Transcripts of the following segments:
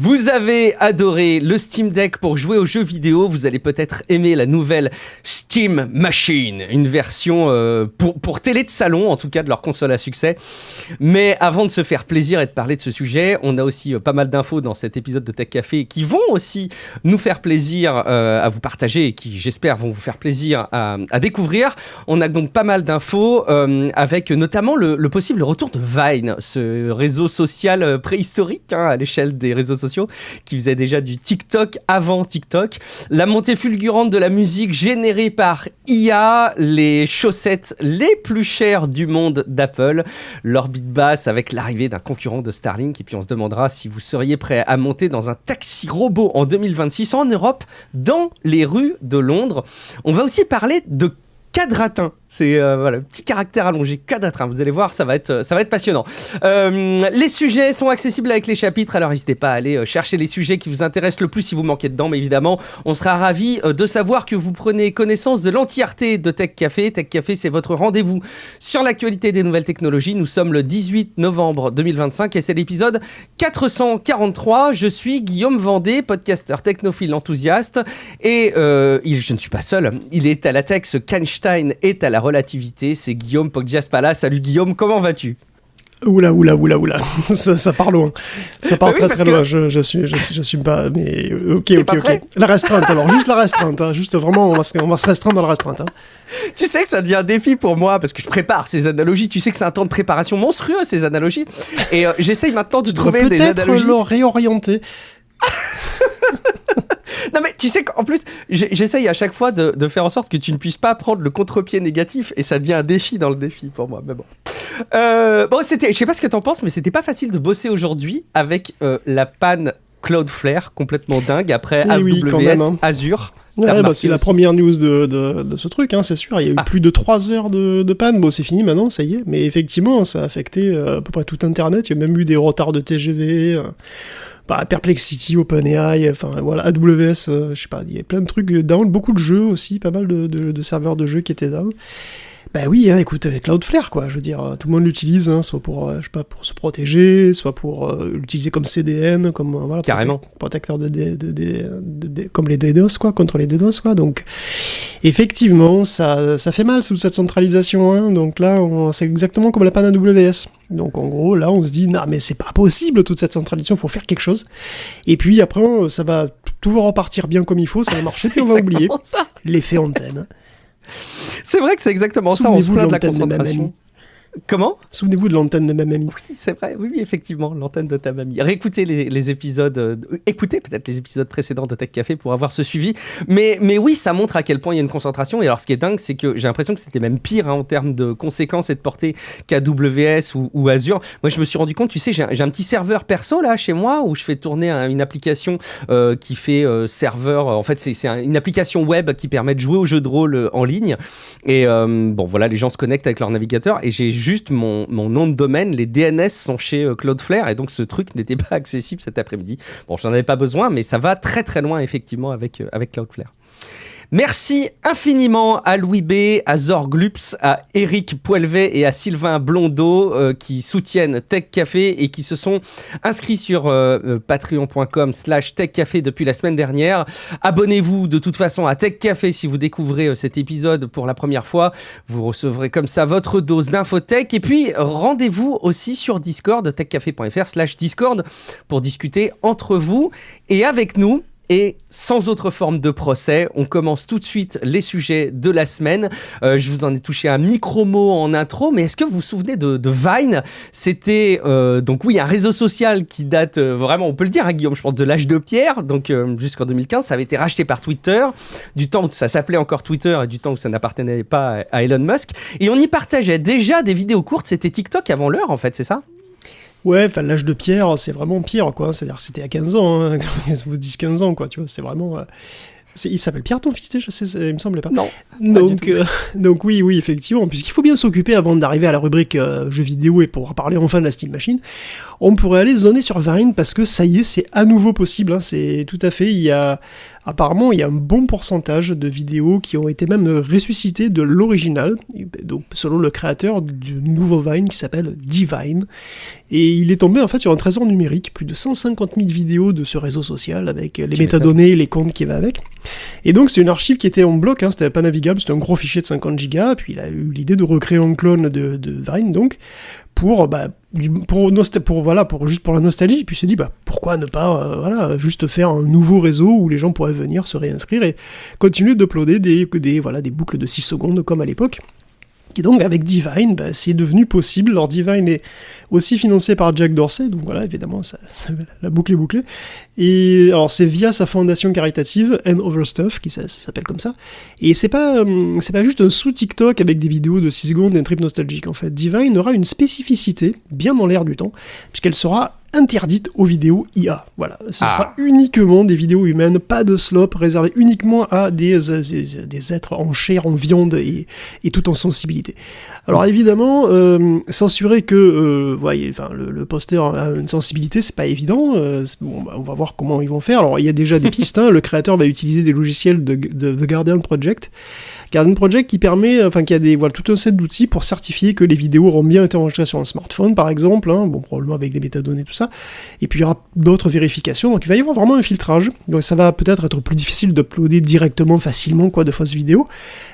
Vous avez adoré le Steam Deck pour jouer aux jeux vidéo, vous allez peut-être aimer la nouvelle Steam Machine, une version pour télé de salon, en tout cas de leur console à succès. Mais avant de se faire plaisir et de parler de ce sujet, on a aussi pas mal d'infos dans cet épisode de Tech Café qui vont aussi nous faire plaisir à vous partager et qui, j'espère, vont vous faire plaisir à découvrir. On a donc pas mal d'infos avec notamment le possible retour de Vine, ce réseau social préhistorique à l'échelle des réseaux sociaux qui faisait déjà du TikTok avant TikTok. La montée fulgurante de la musique générée par IA, les chaussettes les plus chères du monde d'Apple, l'orbite basse avec l'arrivée d'un concurrent de Starlink, et puis on se demandera si vous seriez prêt à monter dans un taxi robot en 2026 en Europe, dans les rues de Londres. On va aussi parler de Cadratin. C'est voilà, petit caractère allongé, Cadratin. Vous allez voir, ça va être passionnant. Les sujets sont accessibles avec les chapitres, alors n'hésitez pas à aller chercher les sujets qui vous intéressent le plus si vous manquez dedans, mais évidemment, on sera ravis de savoir que vous prenez connaissance de l'entièreté de Tech Café. Tech Café, c'est votre rendez-vous sur l'actualité des nouvelles technologies. Nous sommes le 18 novembre 2025 et c'est l'épisode 443. Je suis Guillaume Vendée, podcasteur technophile enthousiaste, et je ne suis pas seul. Il est à la tech, ce qu'Einstein est à la relativité, c'est Guillaume Poggiaspala. Salut Guillaume, comment vas-tu ? Oula, ça part loin. Ça part très loin, j'assume pas, mais ok. La restreinte alors, juste la restreinte, hein. Juste vraiment, on va se restreindre dans la restreinte. Hein. Tu sais que ça devient un défi pour moi, parce que je prépare ces analogies, tu sais que c'est un temps de préparation monstrueux ces analogies, et j'essaye maintenant de trouver des analogies. Peut-être réorienter. Non mais tu sais qu'en plus j'essaye à chaque fois de faire en sorte que tu ne puisses pas prendre le contre-pied négatif, et ça devient un défi dans le défi pour moi, mais bon. Je sais pas ce que t'en penses, mais c'était pas facile de bosser aujourd'hui avec la panne Cloudflare complètement dingue après AWS Azure. Ouais, c'est la première news de ce truc, hein, c'est sûr. Il y a eu plus de 3 heures de panne. Bon, c'est fini maintenant, ça y est. Mais effectivement, ça a affecté à peu près tout Internet. Il y a même eu des retards de TGV. Perplexity, OpenAI, enfin voilà, AWS, je sais pas, il y a plein de trucs down, beaucoup de jeux aussi, pas mal de serveurs de jeux qui étaient down. Bah oui, hein, écoute, avec Cloudflare, quoi, je veux dire, tout le monde l'utilise, hein, soit pour, je sais pas, pour se protéger, soit pour l'utiliser comme CDN, comme, voilà, protecteur comme les DDoS, quoi, contre les DDoS, quoi, donc, effectivement, ça fait mal, sous cette centralisation, hein, donc là, c'est exactement comme la panne AWS. Donc en gros, là, on se dit, non, mais c'est pas possible, toute cette centralisation, faut faire quelque chose. Et puis après, ça va toujours repartir bien comme il faut, ça va marcher, puis on va oublier l'effet antenne. C'est vrai que c'est exactement ça, on se plaint de la concentration. Comment ? Souvenez-vous de l'antenne de ma mamie. Oui, c'est vrai, oui, effectivement, l'antenne de ta mamie. Réécoutez les épisodes, écoutez peut-être les épisodes précédents de Tech Café pour avoir ce suivi. Mais oui, ça montre à quel point il y a une concentration. Et alors, ce qui est dingue, c'est que j'ai l'impression que c'était même pire en termes de conséquences et de portée qu'AWS ou Azure. Moi, je me suis rendu compte, tu sais, j'ai un petit serveur perso là chez moi où je fais tourner une application qui fait serveur. En fait, c'est une application web qui permet de jouer aux jeux de rôle en ligne. Et bon, voilà, les gens se connectent avec leur navigateur et j'ai juste mon nom de domaine, les DNS sont chez Cloudflare, et donc ce truc n'était pas accessible cet après-midi. Bon, j'en avais pas besoin, mais ça va très très loin effectivement avec Cloudflare. Merci infiniment à Louis B, à Zorglups, à Eric Poelvet et à Sylvain Blondeau qui soutiennent Tech Café et qui se sont inscrits sur patreon.com/techcafé depuis la semaine dernière. Abonnez-vous de toute façon à Tech Café si vous découvrez cet épisode pour la première fois. Vous recevrez comme ça votre dose d'infotech. Et puis rendez-vous aussi sur Discord, techcafé.fr/Discord, pour discuter entre vous et avec nous. Et sans autre forme de procès, on commence tout de suite les sujets de la semaine. Je vous en ai touché un micro-mot en intro, mais est-ce que vous vous souvenez de Vine ? C'était donc oui, un réseau social qui date vraiment, on peut le dire, hein, Guillaume, je pense de l'âge de pierre, donc jusqu'en 2015. Ça avait été racheté par Twitter, du temps où ça s'appelait encore Twitter et du temps où ça n'appartenait pas à Elon Musk. Et on y partageait déjà des vidéos courtes, c'était TikTok avant l'heure en fait, c'est ça ? Ouais, enfin l'âge de pierre, c'est vraiment pire, quoi. C'est-à-dire que c'était à 15 ans, hein, 10-15 ans, quoi, tu vois, c'est vraiment... il s'appelle Pierre, ton fils, déjà, il me semblait pas. Non. Donc oui, effectivement, puisqu'il faut bien s'occuper avant d'arriver à la rubrique jeux vidéo et pouvoir parler enfin de la Steam Machine, on pourrait aller zoner sur Vine, parce que ça y est, c'est à nouveau possible, hein, c'est tout à fait, il y a... apparemment, il y a un bon pourcentage de vidéos qui ont été même ressuscitées de l'original, donc selon le créateur du nouveau Vine qui s'appelle Divine. Et il est tombé en fait sur un trésor numérique, plus de 150 000 vidéos de ce réseau social avec les métadonnées et les comptes qui va avec. Et donc c'est une archive qui était en bloc, c'était pas navigable, c'était un gros fichier de 50 gigas, puis il a eu l'idée de recréer un clone de Vine donc, pour juste pour la nostalgie, puis il s'est dit pourquoi ne pas juste faire un nouveau réseau où les gens pourraient venir se réinscrire et continuer d'uploader des boucles de 6 secondes comme à l'époque. Et donc avec Divine, c'est devenu possible. Alors Divine est aussi financé par Jack Dorsey, donc voilà, évidemment, la boucle est bouclée. Et alors c'est via sa fondation caritative, And Other Stuff, qui ça s'appelle comme ça. Et c'est pas juste un sous-TikTok avec des vidéos de 6 secondes et un trip nostalgique, en fait. Divine aura une spécificité, bien dans l'air du temps, puisqu'elle sera interdite aux vidéos IA. Voilà, ce sera uniquement des vidéos humaines, pas de slop, réservé uniquement à des êtres en chair, en viande et tout en sensibilité. Alors évidemment, censurer que le poster a une sensibilité, c'est pas évident. On va voir comment ils vont faire. Alors il y a déjà des pistes. Le créateur va utiliser des logiciels de The Guardian Project. Guardian Project qui permet, qui a tout un set d'outils pour certifier que les vidéos auront bien été enregistrées sur un smartphone, par exemple, probablement avec les métadonnées, tout ça. Et puis il y aura d'autres vérifications, donc il va y avoir vraiment un filtrage. Donc ça va peut-être être plus difficile d'uploader directement, facilement, de fausses vidéos.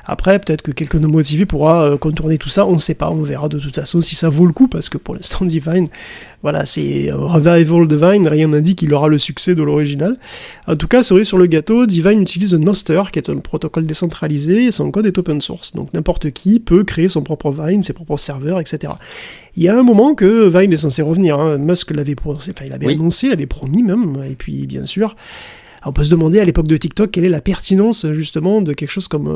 Après, peut-être que quelqu'un de motivé pourra contourner tout ça, on ne sait pas, on verra de toute façon si ça vaut le coup, parce que pour l'instant, Divine, c'est Revival Divine, rien n'indique qu'il aura le succès de l'original. En tout cas, cerise sur le gâteau, Divine utilise Nostr, qui est un protocole décentralisé, et son code est open source, donc n'importe qui peut créer son propre Vine, ses propres serveurs, etc. Il y a un moment que Vine est censé revenir, Musk l'avait annoncé, l'avait promis même, et puis bien sûr, on peut se demander à l'époque de TikTok quelle est la pertinence justement de quelque chose comme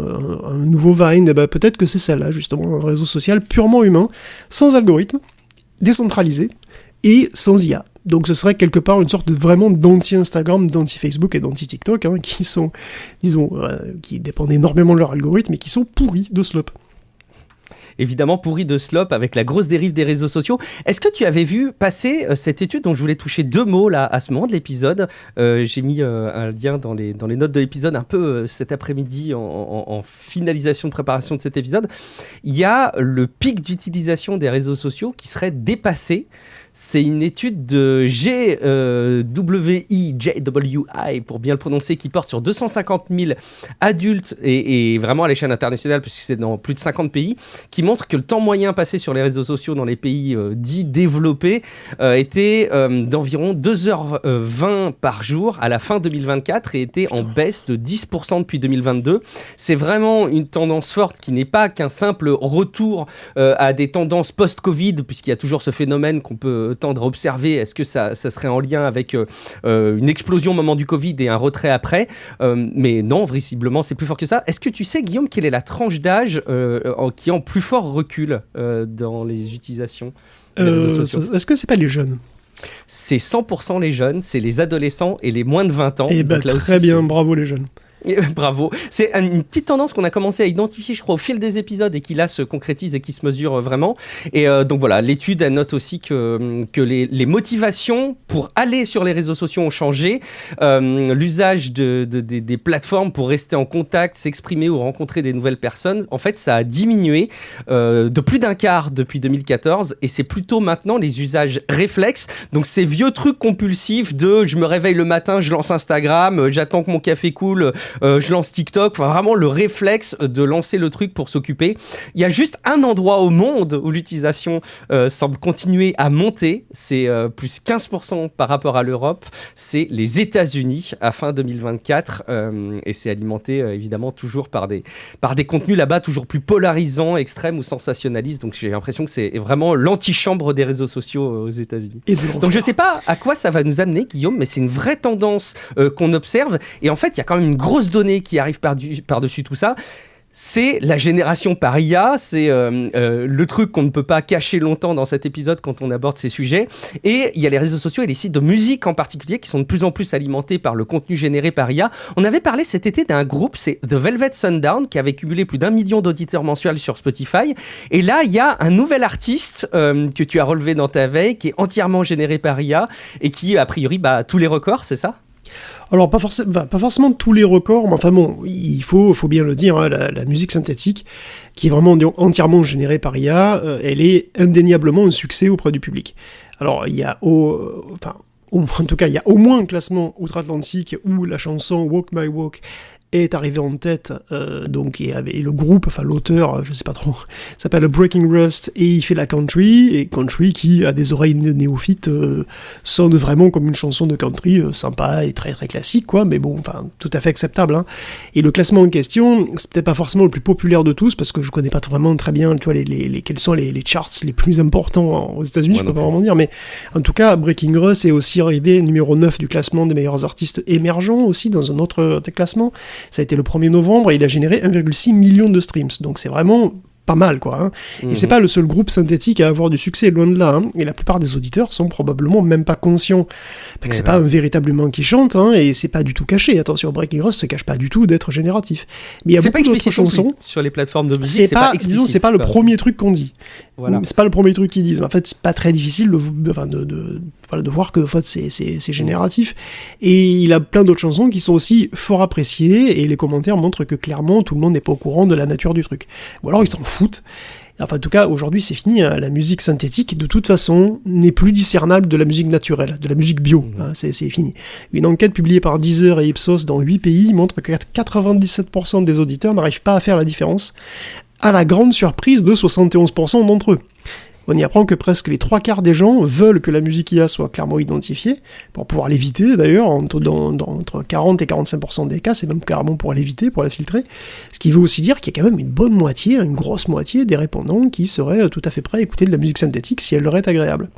un nouveau Vine. Peut-être que c'est celle-là justement, un réseau social purement humain, sans algorithme, décentralisé et sans IA. Donc ce serait quelque part une sorte vraiment d'anti-Instagram, d'anti-Facebook et d'anti-TikTok, qui sont, qui dépendent énormément de leur algorithme et qui sont pourris de slop. Évidemment pourri de slop avec la grosse dérive des réseaux sociaux. Est-ce que tu avais vu passer cette étude dont je voulais toucher 2 mots là à ce moment de l'épisode? J'ai mis un lien dans les notes de l'épisode un peu cet après-midi en finalisation de préparation de cet épisode. Il y a le pic d'utilisation des réseaux sociaux qui serait dépassé. C'est une étude de JWI, pour bien le prononcer, qui porte sur 250 000 adultes et vraiment à l'échelle internationale, puisque c'est dans plus de 50 pays, qui montre que le temps moyen passé sur les réseaux sociaux dans les pays dits développés était d'environ 2h20 par jour à la fin 2024 et était en baisse de 10% depuis 2022. C'est vraiment une tendance forte qui n'est pas qu'un simple retour à des tendances post-Covid, puisqu'il y a toujours ce phénomène qu'on peut tendre à observer. Est-ce que ça serait en lien avec une explosion au moment du Covid et un retrait après? Mais non, visiblement, c'est plus fort que ça. Est-ce que tu sais, Guillaume, quelle est la tranche d'âge qui est en plus fort recul dans les utilisations des réseaux sociaux? Est-ce que c'est pas les jeunes? C'est 100% les jeunes, c'est les adolescents et les moins de 20 ans. Et très bien, bravo les jeunes. Bravo. C'est une petite tendance qu'on a commencé à identifier, je crois, au fil des épisodes et qui là se concrétise et qui se mesure vraiment. Et donc voilà, l'étude elle note aussi que les motivations pour aller sur les réseaux sociaux ont changé. L'usage des plateformes pour rester en contact, s'exprimer ou rencontrer des nouvelles personnes, en fait, ça a diminué de plus d'un quart depuis 2014 et c'est plutôt maintenant les usages réflexes. Donc ces vieux trucs compulsifs de je me réveille le matin, je lance Instagram, j'attends que mon café coule, je lance TikTok, vraiment le réflexe de lancer le truc pour s'occuper. Il y a juste un endroit au monde où l'utilisation semble continuer à monter, c'est plus 15% par rapport à l'Europe, c'est les États-Unis à fin 2024 et c'est alimenté évidemment toujours par des contenus là-bas toujours plus polarisants, extrêmes ou sensationnalistes. Donc j'ai l'impression que c'est vraiment l'antichambre des réseaux sociaux aux États-Unis. Donc je sais pas à quoi ça va nous amener, Guillaume, mais c'est une vraie tendance qu'on observe et en fait il y a quand même une grosse donnée qui arrive par-dessus tout ça. C'est la génération par IA, c'est le truc qu'on ne peut pas cacher longtemps dans cet épisode quand on aborde ces sujets. Et il y a les réseaux sociaux et les sites de musique en particulier qui sont de plus en plus alimentés par le contenu généré par IA. On avait parlé cet été d'un groupe, c'est The Velvet Sundown, qui avait cumulé plus d'1 million d'auditeurs mensuels sur Spotify. Et là, il y a un nouvel artiste que tu as relevé dans ta veille, qui est entièrement généré par IA et qui, a priori, bat tous les records, c'est ça ? Alors, pas forcément tous les records, mais enfin bon, il faut bien le dire, hein, la musique synthétique, qui est vraiment entièrement générée par IA, elle est indéniablement un succès auprès du public. Alors, il y a en tout cas, il y a au moins un classement outre-Atlantique où la chanson Walk My Walk est arrivé en tête, donc et le groupe, enfin l'auteur, je sais pas trop, s'appelle Breaking Rust et il fait la country, et country qui a des oreilles néophytes sonne vraiment comme une chanson de country sympa et très très classique quoi, mais bon, enfin tout à fait acceptable. Hein. Et le classement en question, c'est peut-être pas forcément le plus populaire de tous parce que je connais pas vraiment très bien, tu vois, quels sont les charts les plus importants aux États-Unis, je peux pas vraiment dire, mais en tout cas Breaking Rust est aussi arrivé numéro 9 du classement des meilleurs artistes émergents aussi dans un autre classement. Ça a été le 1er novembre et il a généré 1,6 million de streams. Donc c'est vraiment pas mal, quoi. Hein. Et c'est pas le seul groupe synthétique à avoir du succès, loin de là. Hein. Et la plupart des auditeurs sont probablement même pas conscients que c'est pas un véritable humain qui chante, hein, et c'est pas du tout caché. Attention, Breaking Rust se cache pas du tout d'être génératif. Mais il y a beaucoup d'autres chansons. Sur les plateformes de musique, c'est pas explicite. Disons, c'est pas le premier truc qu'on dit. Voilà. C'est pas le premier truc qu'ils disent. En fait, c'est pas très difficile de voir que en fait, c'est génératif. Et il a plein d'autres chansons qui sont aussi fort appréciées, et les commentaires montrent que clairement, tout le monde n'est pas au courant de la nature du truc. Ou alors, ils s'en foutent. Enfin, en tout cas, aujourd'hui, c'est fini. Hein. La musique synthétique, de toute façon, n'est plus discernable de la musique naturelle, de la musique bio. Hein. C'est fini. Une enquête publiée par Deezer et Ipsos dans 8 pays montre que 97% des auditeurs n'arrivent pas à faire la différence, à la grande surprise de 71% d'entre eux. On y apprend que presque les 3/4 des gens veulent que la musique IA soit clairement identifiée, pour pouvoir l'éviter d'ailleurs, entre 40 et 45% des cas, c'est même carrément pour l'éviter, pour la filtrer, ce qui veut aussi dire qu'il y a quand même une bonne moitié, une grosse moitié des répondants qui seraient tout à fait prêts à écouter de la musique synthétique si elle leur est agréable.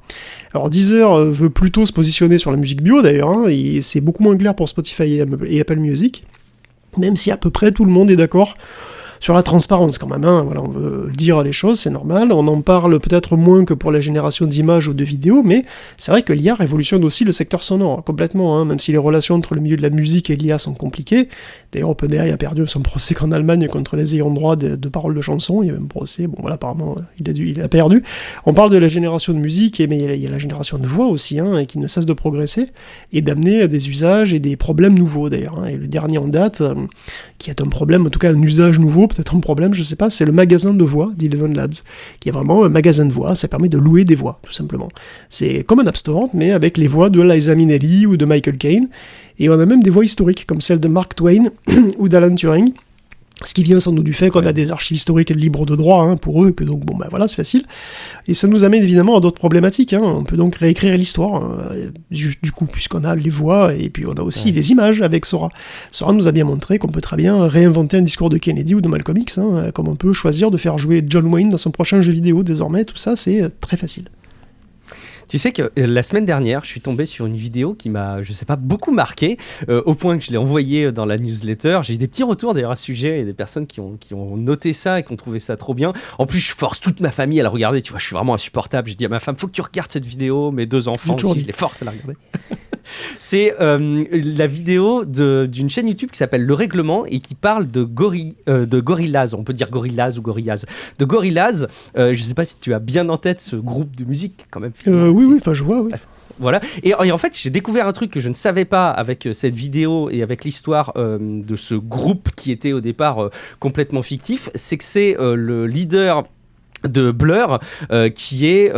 Alors Deezer veut plutôt se positionner sur la musique bio d'ailleurs, hein, et c'est beaucoup moins clair pour Spotify et Apple Music, même si à peu près tout le monde est d'accord sur la transparence quand même, hein. Voilà, on veut dire les choses, c'est normal, on en parle peut-être moins que pour la génération d'images ou de vidéos, mais c'est vrai que l'IA révolutionne aussi le secteur sonore, complètement, hein, même si les relations entre le milieu de la musique et l'IA sont compliquées. D'ailleurs, OpenAI a perdu son procès qu'en Allemagne contre les ayants droit de paroles de chansons, il y a même un procès, bon voilà, apparemment, il a perdu. On parle de la génération de musique, mais il y a la génération de voix aussi, hein, et qui ne cesse de progresser, et d'amener des usages et des problèmes nouveaux d'ailleurs, hein. Et le dernier en date, qui est un problème, en tout cas un usage nouveau, peut-être un problème, je sais pas, c'est le magasin de voix d'Eleven Labs, qui est vraiment un magasin de voix, ça permet de louer des voix, tout simplement. C'est comme un App Store, mais avec les voix de Liza Minnelli ou de Michael Caine, et on a même des voix historiques, comme celle de Mark Twain ou d'Alan Turing, ce qui vient sans doute du fait qu'on a des archives historiques libres de droit, hein, pour eux, que donc, bon, bah voilà, c'est facile. Et ça nous amène évidemment à d'autres problématiques, hein. On peut donc réécrire l'histoire, du coup, puisqu'on a les voix, et puis on a aussi les images avec Sora. Sora nous a bien montré qu'on peut très bien réinventer un discours de Kennedy ou de Malcolm X, hein, comme on peut choisir de faire jouer John Wayne dans son prochain jeu vidéo désormais, tout ça, c'est très facile. Tu sais que la semaine dernière, je suis tombé sur une vidéo qui m'a, je sais pas, beaucoup marqué, au point que je l'ai envoyée dans la newsletter. J'ai eu des petits retours d'ailleurs à ce sujet, et des personnes qui ont noté ça et qui ont trouvé ça trop bien. En plus, je force toute ma famille à la regarder, tu vois, je suis vraiment insupportable. Je dis à ma femme, faut que tu regardes cette vidéo, mes 2 enfants aussi, je les force à la regarder. C'est la vidéo d'une chaîne YouTube qui s'appelle Le Règlement et qui parle de Gorillaz, on peut dire Gorillaz ou Gorillaz, de Gorillaz. Je sais pas si tu as bien en tête ce groupe de musique quand même. Oui, enfin je vois, oui. Voilà, et en fait j'ai découvert un truc que je ne savais pas avec cette vidéo et avec l'histoire de ce groupe qui était au départ complètement fictif, c'est que c'est le leader de Blur, qui est,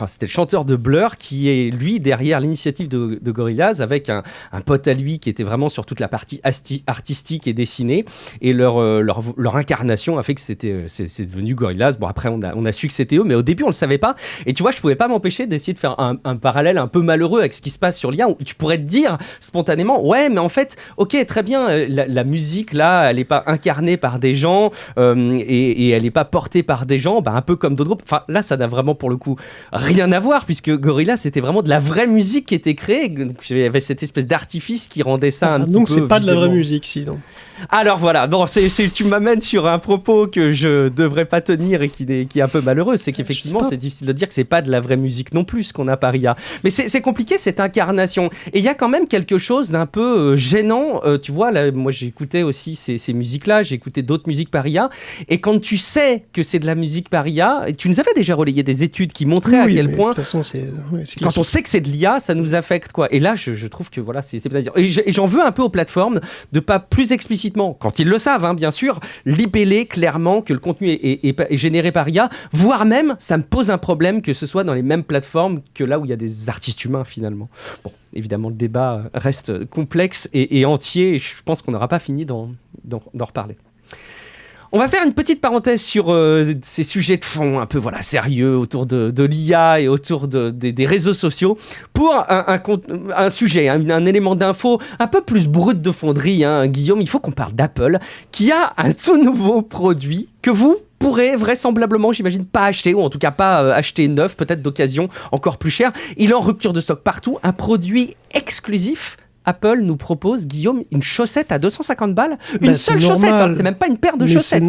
c'était le chanteur de Blur, qui est lui derrière l'initiative de Gorillaz, avec un pote à lui qui était vraiment sur toute la partie artistique et dessinée, et leur incarnation a fait que c'est devenu Gorillaz. Bon, après on a su que c'était eux, mais au début on le savait pas, et tu vois, je pouvais pas m'empêcher d'essayer de faire un parallèle un peu malheureux avec ce qui se passe sur l'IA, où tu pourrais te dire spontanément, ouais, mais en fait, ok, très bien, la musique là, elle est pas incarnée par des gens, et elle est pas portée par des gens, un peu comme d'autres groupes. Enfin, là, ça n'a vraiment, pour le coup, rien à voir, puisque Gorillaz, c'était vraiment de la vraie musique qui était créée. Donc, il y avait cette espèce d'artifice qui rendait ça un petit peu... Donc, c'est pas de la vraie musique, sinon. Alors voilà, non, tu m'amènes sur un propos que je devrais pas tenir et qui est un peu malheureux. C'est qu'effectivement, c'est difficile de dire que c'est pas de la vraie musique non plus, ce qu'on a par IA. Mais c'est compliqué, cette incarnation. Et il y a quand même quelque chose d'un peu gênant. Tu vois, là, moi, j'écoutais aussi ces musiques-là, j'ai écouté d'autres musiques par IA. Et quand tu sais que c'est de la musique par IA, l'IA. Et tu nous avais déjà relayé des études qui montraient à quel point, de toute façon, c'est quand on sait que c'est de l'IA, ça nous affecte, quoi. Et là, je trouve que voilà, c'est pas à dire. Et j'en veux un peu aux plateformes de pas plus explicitement, quand ils le savent, hein, bien sûr, libeller clairement que le contenu est généré par IA, voire même, ça me pose un problème que ce soit dans les mêmes plateformes que là où il y a des artistes humains finalement. Bon, évidemment, le débat reste complexe et entier, et je pense qu'on n'aura pas fini d'en reparler. On va faire une petite parenthèse sur ces sujets de fond un peu sérieux autour de l'IA et autour des réseaux sociaux pour un sujet, un élément d'info un peu plus brut de fonderie. Hein. Guillaume, il faut qu'on parle d'Apple qui a un tout nouveau produit que vous pourrez vraisemblablement, j'imagine, pas acheter, ou en tout cas pas acheter neuf, peut-être d'occasion encore plus cher. Il est en rupture de stock partout, un produit exclusif. Apple nous propose, Guillaume, une chaussette à 250 balles. Une seule chaussette, hein, c'est même pas une paire de chaussettes.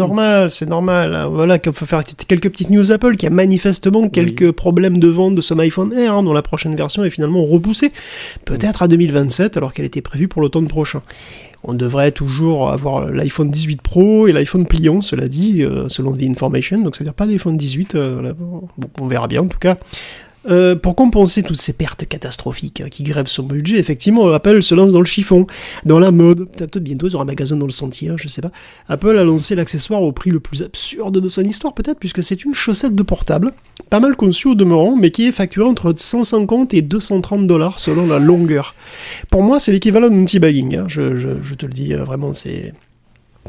C'est normal. Voilà, qu'il faut faire quelques petites news Apple qui a manifestement quelques problèmes de vente de son iPhone Air, hein, dont la prochaine version est finalement repoussée, peut-être à 2027, alors qu'elle était prévue pour l'automne prochain. On devrait toujours avoir l'iPhone 18 Pro et l'iPhone pliant, cela dit, selon The Information, donc ça veut dire pas d'iPhone 18, bon, on verra bien en tout cas. Pour compenser toutes ces pertes catastrophiques qui grèvent son budget, effectivement, Apple se lance dans le chiffon, dans la mode. Peut-être bientôt ils auront un magasin dans le sentier, je sais pas. Apple a lancé l'accessoire au prix le plus absurde de son histoire, peut-être, puisque c'est une chaussette de portable, pas mal conçue au demeurant, mais qui est facturée entre 150 et 230 $ selon la longueur. Pour moi, c'est l'équivalent d'un teabagging, hein. Je te le dis, vraiment, c'est...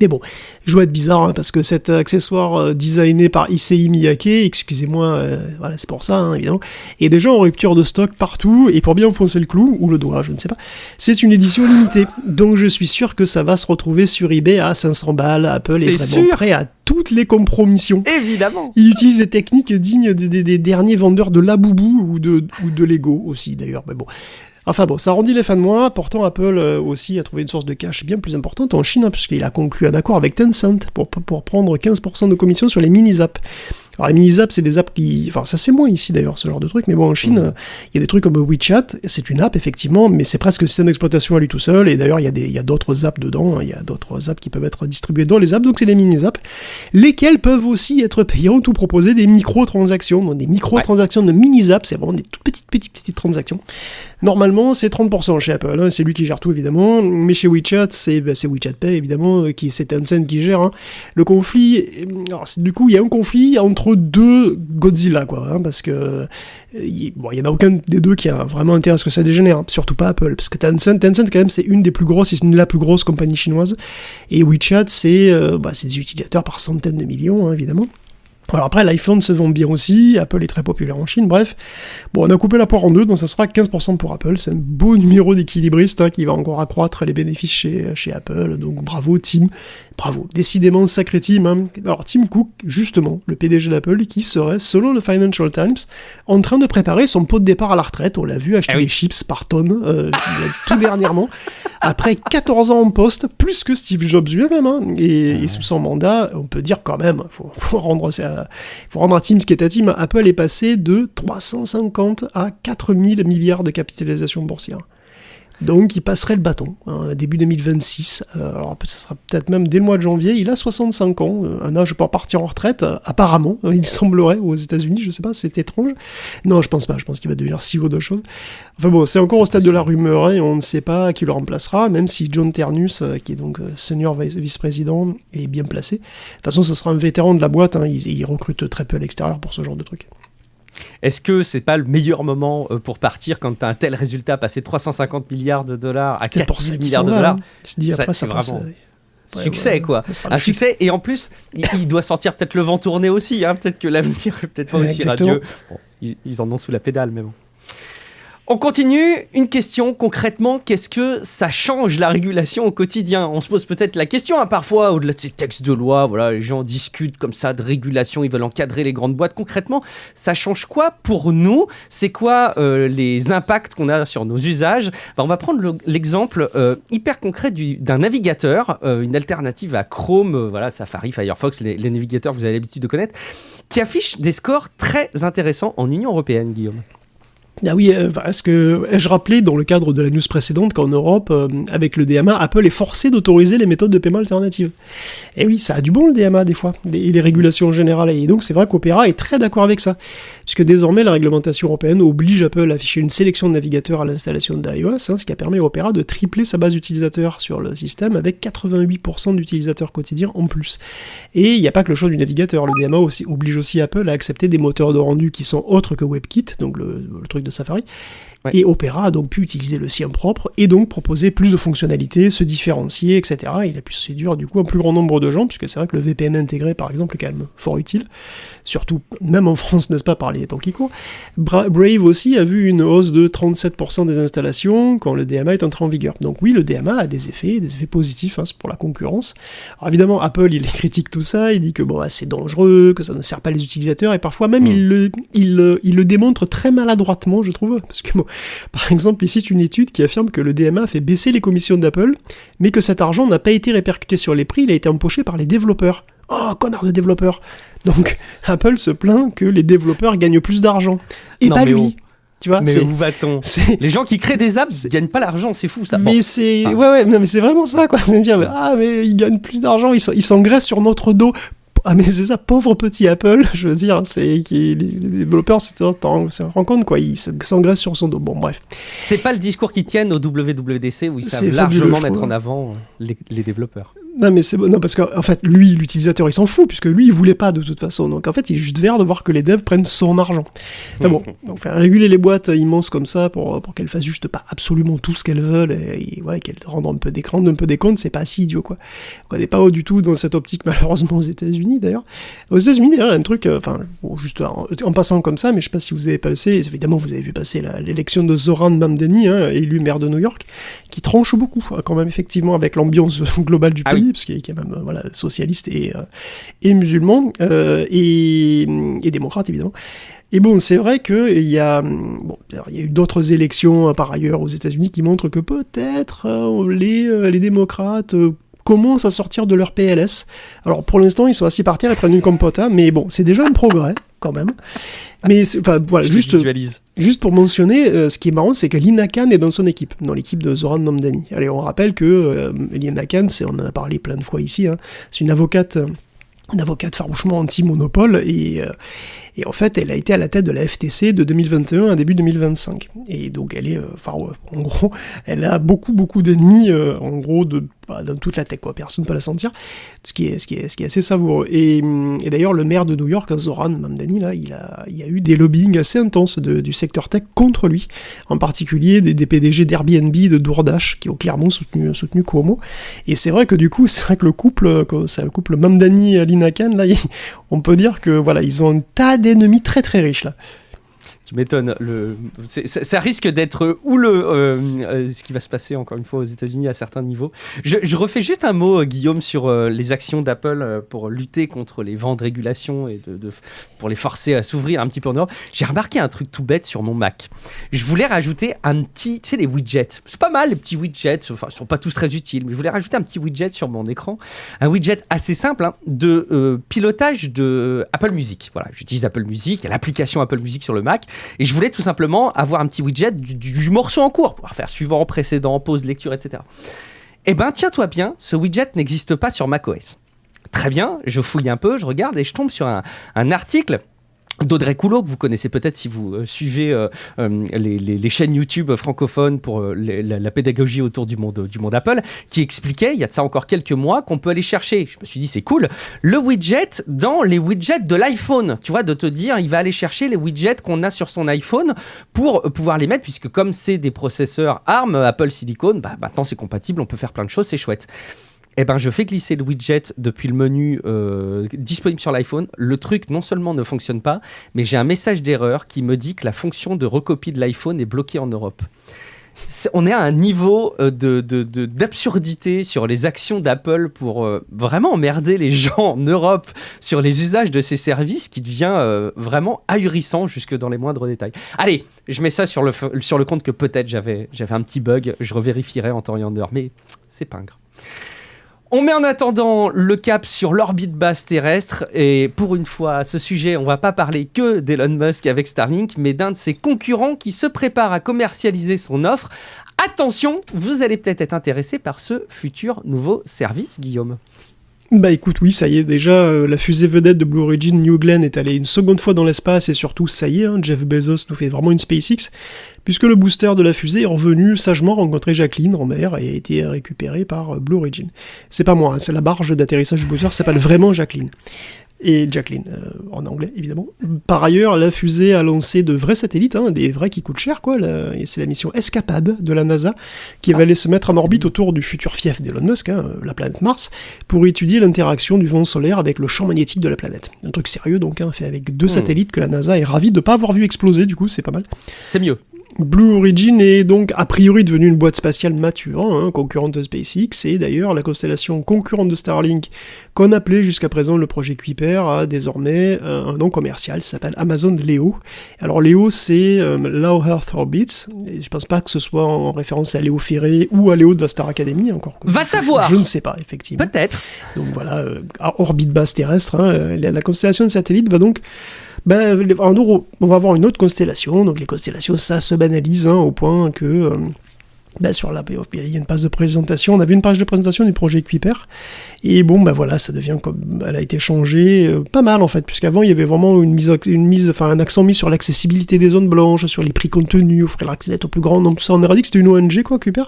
Mais bon, je dois être bizarre, hein, parce que cet accessoire designé par Issei Miyake, excusez-moi, voilà, c'est pour ça, hein, évidemment, est déjà en rupture de stock partout, et pour bien enfoncer le clou, ou le doigt, je ne sais pas, c'est une édition limitée. Donc je suis sûr que ça va se retrouver sur eBay à 500 balles. Apple est vraiment prêt à toutes les compromissions. Évidemment. Il utilise des techniques dignes des derniers vendeurs de Labubu ou de Lego aussi, d'ailleurs, mais bon... Enfin bon, ça rendit les fans de moi. Pourtant, Apple aussi a trouvé une source de cash bien plus importante en Chine, hein, puisqu'il a conclu un accord avec Tencent pour prendre 15% de commission sur les mini-apps. Alors les mini-apps, c'est des apps qui... Enfin, ça se fait moins ici d'ailleurs, ce genre de truc, mais bon, en Chine, il y a des trucs comme WeChat, c'est une app, effectivement, mais c'est presque un système d'exploitation à lui tout seul, et d'ailleurs, il y a d'autres apps dedans, il y a d'autres apps qui peuvent être distribuées dans les apps, donc c'est des mini-apps, lesquelles peuvent aussi être payantes ou proposer des micro-transactions. Donc des micro-transactions de mini-apps, c'est vraiment des toutes petites transactions. Normalement, c'est 30% chez Apple, hein, c'est lui qui gère tout, évidemment, mais chez WeChat, c'est WeChat Pay, évidemment, c'est Tencent qui gère, hein. Le conflit... Alors, du coup, il y a un conflit entre deux Godzilla, quoi, hein, parce que il y en a aucun des deux qui a vraiment intérêt à ce que ça dégénère, hein, surtout pas Apple, parce que Tencent quand même, c'est une des plus grosses, si ce n'est la plus grosse compagnie chinoise, et WeChat, c'est des utilisateurs par centaines de millions, hein, évidemment. Alors après, l'iPhone se vend bien aussi, Apple est très populaire en Chine, bref. Bon, on a coupé la poire en deux, donc ça sera 15% pour Apple, c'est un beau numéro d'équilibriste, hein, qui va encore accroître les bénéfices chez Apple, donc bravo Tim, bravo. Décidément, sacré Tim, hein. Alors Tim Cook, justement, le PDG d'Apple, qui serait, selon le Financial Times, en train de préparer son pot de départ à la retraite, on l'a vu acheter des chips par tonne, tout dernièrement. Après 14 ans en poste, plus que Steve Jobs lui-même, hein, et sous son mandat, on peut dire quand même, faut rendre à Tim ce qui est à Tim, Apple est passé de 350 à 4000 milliards de capitalisation boursière. Donc il passerait le bâton, hein, début 2026, alors ça sera peut-être même dès le mois de janvier, il a 65 ans, un âge pour partir en retraite, apparemment, il semblerait, aux États-Unis, je sais pas, c'est étrange. Non, je pense pas, je pense qu'il va devenir CEO de choses. Enfin bon, c'est encore au stade de la rumeur, hein, et on ne sait pas qui le remplacera, même si John Ternus, qui est donc senior vice-président, est bien placé. De toute façon, ce sera un vétéran de la boîte, hein, il recrute très peu à l'extérieur pour ce genre de truc. Est-ce que c'est pas le meilleur moment pour partir quand tu as un tel résultat, passer 350 milliards de dollars à 4 milliards de dollars, c'est vraiment succès, quoi. Un succès, et en plus, il doit sortir peut-être le vent tourné aussi, hein, peut-être que l'avenir est peut-être pas aussi radieux. Bon, ils en ont sous la pédale, mais bon. On continue, une question concrètement, qu'est-ce que ça change la régulation au quotidien ? On se pose peut-être la question, hein, parfois, au-delà de ces textes de loi, voilà, les gens discutent comme ça de régulation, ils veulent encadrer les grandes boîtes. Concrètement, ça change quoi pour nous ? C'est quoi les impacts qu'on a sur nos usages ? On va prendre l'exemple hyper concret d'un navigateur, une alternative à Chrome, voilà, Safari, Firefox, les navigateurs que vous avez l'habitude de connaître, qui affiche des scores très intéressants en Union européenne, Guillaume. Ah oui, est-ce que ai-je rappelé dans le cadre de la news précédente qu'en Europe, avec le DMA, Apple est forcé d'autoriser les méthodes de paiement alternatives. Et oui, ça a du bon le DMA des fois, et les régulations en général. Et donc c'est vrai qu'Opera est très d'accord avec ça, puisque désormais la réglementation européenne oblige Apple à afficher une sélection de navigateurs à l'installation d'iOS, ce qui a permis à Opera de tripler sa base d'utilisateurs sur le système avec 88% d'utilisateurs quotidiens en plus. Et il n'y a pas que le choix du navigateur, le DMA oblige aussi Apple à accepter des moteurs de rendu qui sont autres que WebKit, donc le truc de Safari. Ouais. Et Opera a donc pu utiliser le sien propre et donc proposer plus de fonctionnalités, se différencier, etc. Il a pu séduire du coup un plus grand nombre de gens, puisque c'est vrai que le VPN intégré par exemple est quand même fort utile, surtout même en France, n'est-ce pas, par les temps qui courent. Brave aussi a vu une hausse de 37% des installations quand le DMA est entré en vigueur. Donc oui, le DMA a des effets positifs, c'est pour la concurrence. Alors évidemment, Apple il critique tout ça, il dit que bon, c'est dangereux, que ça ne sert pas les utilisateurs, et parfois même il le démontre très maladroitement, je trouve, parce que bon, par exemple, il cite une étude qui affirme que le DMA fait baisser les commissions d'Apple, mais que cet argent n'a pas été répercuté sur les prix, il a été empoché par les développeurs. Oh, connard de développeurs! Donc, Apple se plaint que les développeurs gagnent plus d'argent. Et non, pas lui! Tu vois, mais où va-t-on ? Les gens qui créent des apps gagnent pas l'argent, c'est fou ça. Mais bon. C'est... Enfin... Ouais, non, mais c'est vraiment ça, quoi. Je veux dire, mais ils gagnent plus d'argent, ils s'engraissent sur notre dos. Ah mais c'est ça, pauvre petit Apple, je veux dire, les développeurs se rendent compte, quoi, ils s'engraissent sur son dos, bon bref. C'est pas le discours qu'ils tiennent au WWDC où ils savent largement mettre en avant les développeurs. Non mais c'est bon, non parce qu'en fait lui l'utilisateur il s'en fout puisque lui il voulait pas de toute façon, donc en fait il est juste vert de voir que les devs prennent son argent. Enfin bon, donc faire réguler les boîtes immenses comme ça pour qu'elles fassent juste pas absolument tout ce qu'elles veulent et qu'elles rendent un peu des comptes, c'est pas si idiot quoi. On n'est pas du tout dans cette optique malheureusement aux États-Unis d'ailleurs. Aux États-Unis d'ailleurs un truc, juste en passant comme ça, mais je sais pas si vous avez passé, évidemment vous avez vu passer l'élection de Zoran Mamdani, élu maire de New York, qui tranche beaucoup quand même effectivement avec l'ambiance globale du pays. Parce qu'il est quand même socialiste et musulman, et démocrate évidemment. Et bon, c'est vrai qu'il y a eu d'autres élections par ailleurs aux États-Unis qui montrent que peut-être les démocrates commencent à sortir de leur PLS. Alors pour l'instant, ils sont assis par terre et prennent une compota, mais bon, c'est déjà un progrès quand même. Mais voilà, juste pour mentionner, ce qui est marrant, c'est que Lina Khan est dans son équipe, dans l'équipe de Zoran Mamdani. Allez, on rappelle que Lina Khan, on en a parlé plein de fois ici, c'est une avocate farouchement anti-monopole et en fait elle a été à la tête de la FTC de 2021 à début 2025 et donc elle est en gros elle a beaucoup d'ennemis en gros dans toute la tech quoi, personne ne peut la sentir, ce qui est assez savoureux et d'ailleurs le maire de New York, Zoran Mamdani là, il y a eu des lobbying assez intenses du secteur tech contre lui, en particulier des PDG d'Airbnb, de DoorDash qui ont clairement soutenu Cuomo, et c'est vrai que du coup c'est vrai que le couple Mamdani Lina Khan là, on peut dire que voilà, ils ont un tas d'ennemis très très riches là. Tu m'étonnes. Ça risque d'être ce qui va se passer encore une fois aux États-Unis à certains niveaux. Je refais juste un mot, Guillaume, sur les actions d'Apple pour lutter contre les vents de régulation et pour les forcer à s'ouvrir un petit peu en Europe. J'ai remarqué un truc tout bête sur mon Mac. Je voulais rajouter un petit, tu sais, les widgets. C'est pas mal les petits widgets. Enfin, ils sont pas tous très utiles, mais je voulais rajouter un petit widget sur mon écran, un widget assez simple de pilotage de Apple Music. Voilà, j'utilise Apple Music. Il y a l'application Apple Music sur le Mac. Et je voulais tout simplement avoir un petit widget du morceau en cours, pour faire suivant, précédent, pause, lecture, etc. Eh ben, tiens-toi bien, ce widget n'existe pas sur macOS. Très bien, je fouille un peu, je regarde et je tombe sur un article d'Audrey Coulot, que vous connaissez peut-être si vous suivez les chaînes YouTube francophones pour la pédagogie autour du monde Apple, qui expliquait, il y a de ça encore quelques mois, qu'on peut aller chercher, je me suis dit c'est cool, le widget dans les widgets de l'iPhone, tu vois, de te dire, il va aller chercher les widgets qu'on a sur son iPhone pour pouvoir les mettre, puisque comme c'est des processeurs ARM, Apple Silicon, maintenant c'est compatible, on peut faire plein de choses, c'est chouette. Eh ben, je fais glisser le widget depuis le menu disponible sur l'iPhone. Le truc, non seulement ne fonctionne pas, mais j'ai un message d'erreur qui me dit que la fonction de recopie de l'iPhone est bloquée en Europe. On est à un niveau d'absurdité sur les actions d'Apple pour vraiment emmerder les gens en Europe sur les usages de ces services qui devient vraiment ahurissant jusque dans les moindres détails. Allez, je mets ça sur le compte que peut-être j'avais un petit bug, je revérifierai en temps et en heure, mais c'est pingre. On met en attendant le cap sur l'orbite basse terrestre et pour une fois à ce sujet, on va pas parler que d'Elon Musk avec Starlink, mais d'un de ses concurrents qui se prépare à commercialiser son offre. Attention, vous allez peut-être être intéressé par ce futur nouveau service, Guillaume. Bah écoute, oui, ça y est, déjà, la fusée vedette de Blue Origin, New Glenn, est allée une seconde fois dans l'espace, et surtout, ça y est, Jeff Bezos nous fait vraiment une SpaceX, puisque le booster de la fusée est revenu sagement rencontrer Jacqueline en mer, et a été récupéré par Blue Origin. C'est pas moi, c'est la barge d'atterrissage du booster, ça s'appelle vraiment Jacqueline. Et Jacqueline, en anglais, évidemment. Par ailleurs, la fusée a lancé de vrais satellites, des vrais qui coûtent cher, quoi. Et c'est la mission Escapade de la NASA, qui va aller se mettre en orbite autour du futur fief d'Elon Musk, la planète Mars, pour étudier l'interaction du vent solaire avec le champ magnétique de la planète. Un truc sérieux, donc, fait avec 2 satellites que la NASA est ravie de ne pas avoir vu exploser, du coup, c'est pas mal. C'est mieux. Blue Origin est donc a priori devenue une boîte spatiale mature, concurrente de SpaceX, et d'ailleurs la constellation concurrente de Starlink, qu'on appelait jusqu'à présent le projet Kuiper, a désormais un nom commercial, ça s'appelle Amazon Leo. Alors Leo c'est Low Earth Orbit, et je pense pas que ce soit en référence à Léo Ferré ou à Léo de la Star Academy, encore. Va savoir. Je ne sais pas, effectivement. Peut-être. Donc voilà, à orbite basse terrestre, la constellation de satellites va donc... on va avoir une autre constellation, donc les constellations ça se banalise au point que il y a une page de présentation, on avait une page de présentation du projet Kuiper, et voilà, ça devient comme, elle a été changée pas mal en fait, puisqu'avant il y avait vraiment un accent mis sur l'accessibilité des zones blanches, sur les prix contenus, offrir l'accès au plus grand nombre, tout ça, on aurait dit que c'était une ONG quoi, Kuiper.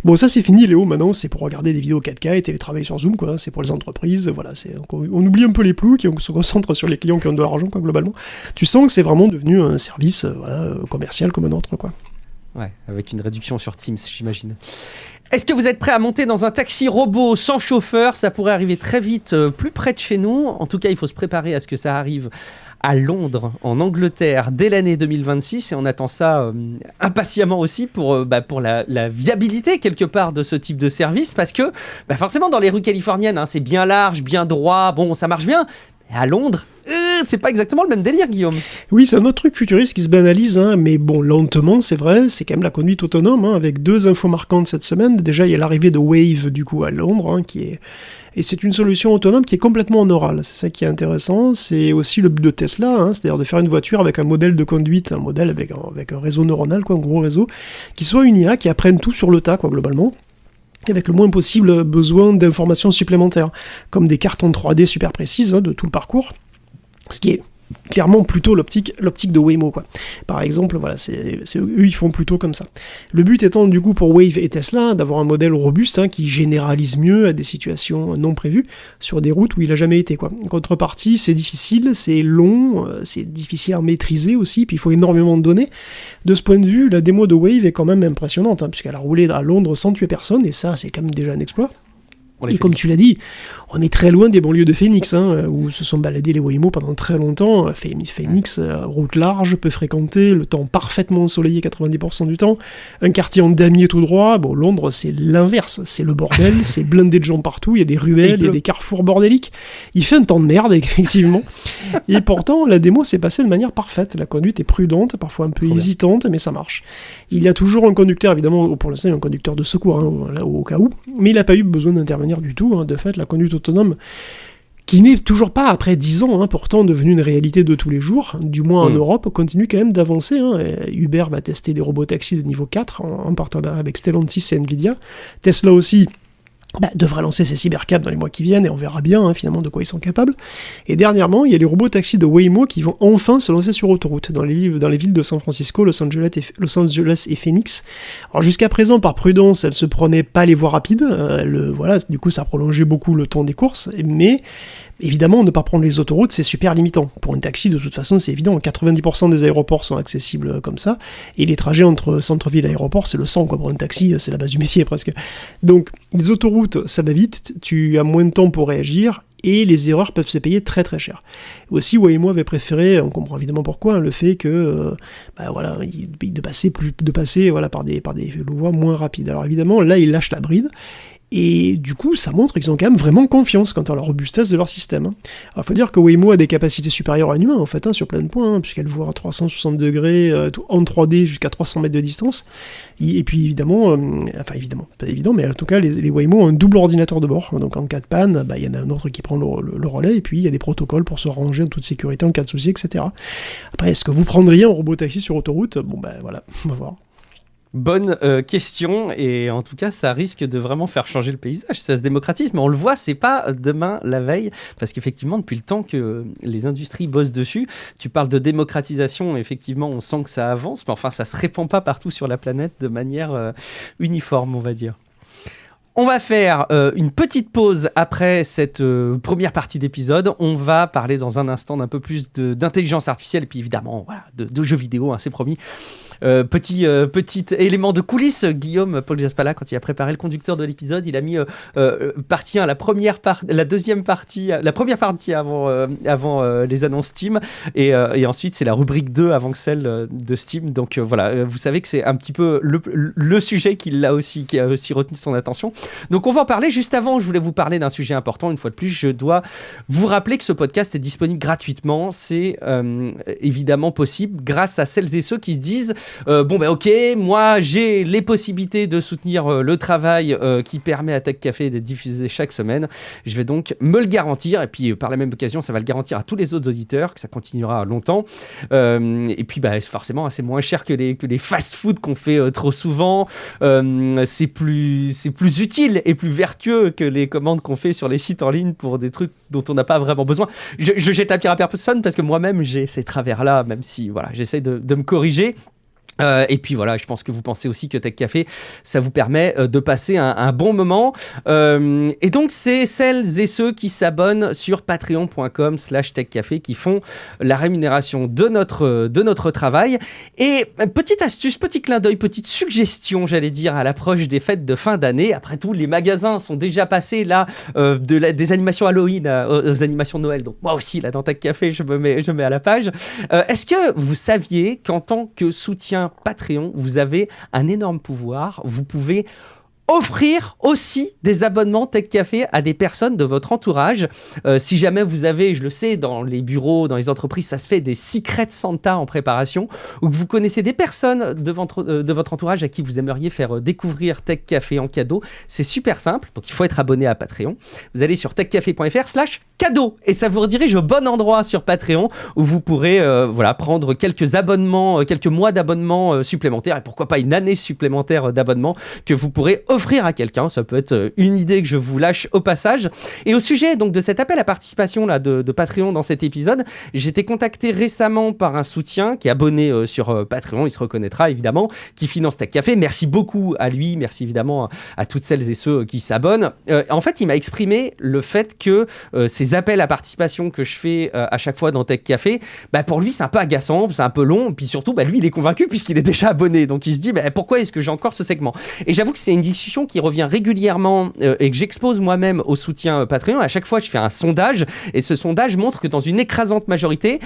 Bon ça c'est fini, Léo, maintenant c'est pour regarder des vidéos 4K et télétravailler sur Zoom quoi, c'est pour les entreprises, voilà, on oublie un peu les ploucs et on se concentre sur les clients qui ont de l'argent quoi, globalement. Tu sens que c'est vraiment devenu un service commercial comme un autre quoi. Ouais, avec une réduction sur Teams, j'imagine. Est-ce que vous êtes prêts à monter dans un taxi robot sans chauffeur ? Ça pourrait arriver très vite, plus près de chez nous. En tout cas, il faut se préparer à ce que ça arrive à Londres, en Angleterre, dès l'année 2026. Et on attend ça impatiemment aussi pour la viabilité, quelque part, de ce type de service. Parce que, forcément, dans les rues californiennes, c'est bien large, bien droit, bon, ça marche bien. Mais à Londres... c'est pas exactement le même délire, Guillaume. Oui, c'est un autre truc futuriste qui se banalise, mais bon, lentement, c'est vrai, c'est quand même la conduite autonome, avec 2 infos marquantes cette semaine. Déjà, il y a l'arrivée de Wave, du coup, à Londres, et c'est une solution autonome qui est complètement en oral. C'est ça qui est intéressant. C'est aussi le but de Tesla, c'est-à-dire de faire une voiture avec un modèle de conduite, un modèle avec un réseau neuronal, quoi, un gros réseau, qui soit une IA qui apprenne tout sur le tas, quoi, globalement, avec le moins possible besoin d'informations supplémentaires, comme des cartes en 3D super précises de tout le parcours. Ce qui est clairement plutôt l'optique de Waymo, quoi. Par exemple, voilà, c'est eux, ils font plutôt comme ça. Le but étant, du coup, pour Wave et Tesla, d'avoir un modèle robuste qui généralise mieux à des situations non prévues sur des routes où il n'a jamais été, quoi. En contrepartie, c'est difficile, c'est long, c'est difficile à maîtriser aussi, puis il faut énormément de données. De ce point de vue, la démo de Wave est quand même impressionnante, puisqu'elle a roulé à Londres sans tuer personne, et ça, c'est quand même déjà un exploit. Et comme tu l'as dit, on est très loin des banlieues de Phoenix, où se sont baladés les Waymo pendant très longtemps. Phoenix, route large, peu fréquentée, le temps parfaitement ensoleillé 90% du temps, un quartier en damier tout droit. Bon, Londres, c'est l'inverse, c'est le bordel, c'est blindé de gens partout, il y a des ruelles, il y a des carrefours bordéliques. Il fait un temps de merde, effectivement. Et pourtant, la démo s'est passée de manière parfaite. La conduite est prudente, parfois un peu hésitante, mais ça marche. Il y a toujours un conducteur, évidemment, pour l'instant, un conducteur de secours, au cas où, mais il n'a pas eu besoin d'intervenir du tout. De fait, la conduite autonome, qui n'est toujours pas, après 10 ans, pourtant devenue une réalité de tous les jours, du moins en Europe, continue quand même d'avancer. Uber va tester des robotaxis de niveau 4 en partenariat avec Stellantis et Nvidia. Tesla aussi devrait lancer ses cybercabs dans les mois qui viennent, et on verra bien finalement de quoi ils sont capables. Et dernièrement, il y a les robotaxis de Waymo qui vont enfin se lancer sur autoroute dans les villes de San Francisco, Los Angeles et Phoenix. Alors jusqu'à présent, par prudence, elles se prenaient pas les voies rapides, du coup ça a prolongé beaucoup le temps des courses, mais évidemment, ne pas prendre les autoroutes, c'est super limitant. Pour un taxi, de toute façon, c'est évident. 90% des aéroports sont accessibles comme ça. Et les trajets entre centre-ville et aéroport, c'est le sang, quoi. Pour un taxi, c'est la base du métier, presque. Donc, les autoroutes, ça va vite. Tu as moins de temps pour réagir. Et les erreurs peuvent se payer très très cher. Aussi, Waymo avait préféré, on comprend évidemment pourquoi, le fait que de passer par des voies moins rapides. Alors évidemment, là, il lâche la bride. Et du coup, ça montre qu'ils ont quand même vraiment confiance quant à la robustesse de leur système. Alors, il faut dire que Waymo a des capacités supérieures à un humain, en fait, sur plein de points, puisqu'elle voit à 360 degrés, en 3D jusqu'à 300 mètres de distance. Et puis, évidemment, pas évident, mais en tout cas, les Waymo ont un double ordinateur de bord. Donc, en cas de panne, il y en a un autre qui prend le relais, et puis il y a des protocoles pour se ranger en toute sécurité en cas de souci, etc. Après, est-ce que vous prendriez un robot-taxi sur autoroute ? Bon, voilà, on va voir. Bonne question, et en tout cas ça risque de vraiment faire changer le paysage, ça se démocratise, mais on le voit, c'est pas demain la veille, parce qu'effectivement depuis le temps que les industries bossent dessus, tu parles de démocratisation, effectivement on sent que ça avance, mais enfin ça se répand pas partout sur la planète de manière uniforme, on va dire. On va faire une petite pause après cette première partie d'épisode. On va parler dans un instant d'un peu plus d'intelligence artificielle et puis évidemment voilà, de jeux vidéo, c'est promis. Petit élément de coulisses, Guillaume Paul Jaspala, quand il a préparé le conducteur de l'épisode, il a mis partie 1, la première partie avant les annonces Steam et ensuite c'est la rubrique 2 avant que celle de Steam. Donc voilà, vous savez que c'est un petit peu le sujet qui a aussi retenu son attention. Donc on va en parler. Juste avant, je voulais vous parler d'un sujet important. Une fois de plus, je dois vous rappeler que ce podcast est disponible gratuitement. C'est évidemment possible grâce à celles et ceux qui se disent ok, moi j'ai les possibilités de soutenir le travail qui permet à Tech Café d'être diffusé chaque semaine. Je vais donc me le garantir et puis par la même occasion, ça va le garantir à tous les autres auditeurs que ça continuera longtemps. Et puis forcément, c'est moins cher que les fast-food qu'on fait trop souvent. C'est plus utile et plus vertueux que les commandes qu'on fait sur les sites en ligne pour des trucs dont on n'a pas vraiment besoin. Je jette la pierre à personne parce que moi-même j'ai ces travers-là, même si voilà, j'essaie de me corriger. Et puis voilà, je pense que vous pensez aussi que Tech Café, ça vous permet de passer un bon moment. Et donc, c'est celles et ceux qui s'abonnent sur patreon.com/techcafé qui font la rémunération de notre travail. Et petite astuce, petit clin d'œil, petite suggestion, j'allais dire, à l'approche des fêtes de fin d'année. Après tout, les magasins sont déjà passés là des animations Halloween aux animations Noël. Donc moi aussi, là, dans Tech Café, je me mets à la page. Est-ce que vous saviez qu'en tant que soutien Patreon, vous avez un énorme pouvoir, vous pouvez offrir aussi des abonnements Tech Café à des personnes de votre entourage. Si jamais vous avez, je le sais, dans les bureaux, dans les entreprises, ça se fait des Secret Santa en préparation, ou que vous connaissez des personnes de votre entourage à qui vous aimeriez faire découvrir Tech Café en cadeau, c'est super simple. Donc il faut être abonné à Patreon. Vous allez sur techcafé.fr/cadeau et ça vous redirige au bon endroit sur Patreon où vous pourrez prendre quelques abonnements, quelques mois d'abonnement supplémentaires et pourquoi pas une année supplémentaire d'abonnement que vous pourrez offrir à quelqu'un. Ça peut être une idée que je vous lâche au passage. Et au sujet donc de cet appel à participation là de Patreon dans cet épisode, j'ai été contacté récemment par un soutien qui est abonné sur Patreon, il se reconnaîtra évidemment, qui finance Tech Café. Merci beaucoup à lui, merci évidemment à toutes celles et ceux qui s'abonnent. En fait, il m'a exprimé le fait que ces appels à participation que je fais à chaque fois dans Tech Café, pour lui c'est un peu agaçant, c'est un peu long, puis surtout lui il est convaincu puisqu'il est déjà abonné, donc il se dit pourquoi est-ce que j'ai encore ce segment. Et j'avoue que c'est une discussion qui revient régulièrement et que j'expose moi-même au soutien Patreon. À chaque fois, je fais un sondage et ce sondage montre que dans une écrasante majorité,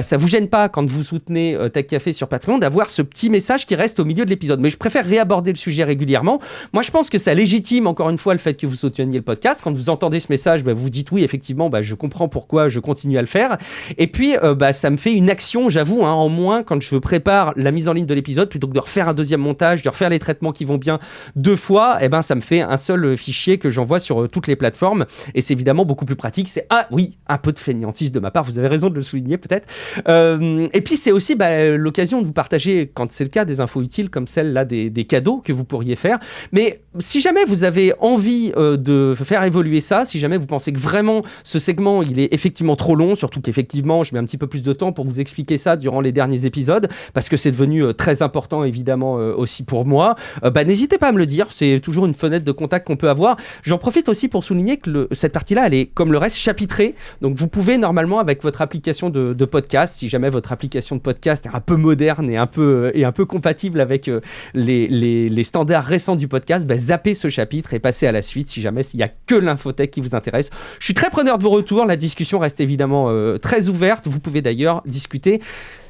ça vous gêne pas quand vous soutenez Tech Café sur Patreon d'avoir ce petit message qui reste au milieu de l'épisode. Mais je préfère réaborder le sujet régulièrement. Moi, je pense que ça légitime encore une fois le fait que vous souteniez le podcast. Quand vous entendez ce message, vous dites oui, effectivement, je comprends pourquoi je continue à le faire. Et puis, ça me fait une action, j'avoue, en moins quand je prépare la mise en ligne de l'épisode plutôt que de refaire un deuxième montage, de refaire les traitements qui vont bien deux fois. Ça me fait un seul fichier que j'envoie sur toutes les plateformes et c'est évidemment beaucoup plus pratique. C'est un peu de fainéantise de ma part, vous avez raison de le souligner peut-être. Et puis c'est aussi l'occasion de vous partager, quand c'est le cas, des infos utiles comme celle-là des cadeaux que vous pourriez faire. Mais si jamais vous avez envie de faire évoluer ça, si jamais vous pensez que vraiment ce segment il est effectivement trop long, surtout qu'effectivement je mets un petit peu plus de temps pour vous expliquer ça durant les derniers épisodes parce que c'est devenu très important évidemment aussi pour moi, n'hésitez pas à me le dire, c'est toujours une fenêtre de contact qu'on peut avoir. J'en profite aussi pour souligner que cette partie-là, elle est comme le reste chapitrée. Donc vous pouvez normalement avec votre application de podcast, si jamais votre application de podcast est un peu moderne et un peu compatible avec les standards récents du podcast, zappez ce chapitre et passez à la suite si jamais il n'y a que l'infotech qui vous intéresse. Je suis très preneur de vos retours. La discussion reste évidemment très ouverte. Vous pouvez d'ailleurs discuter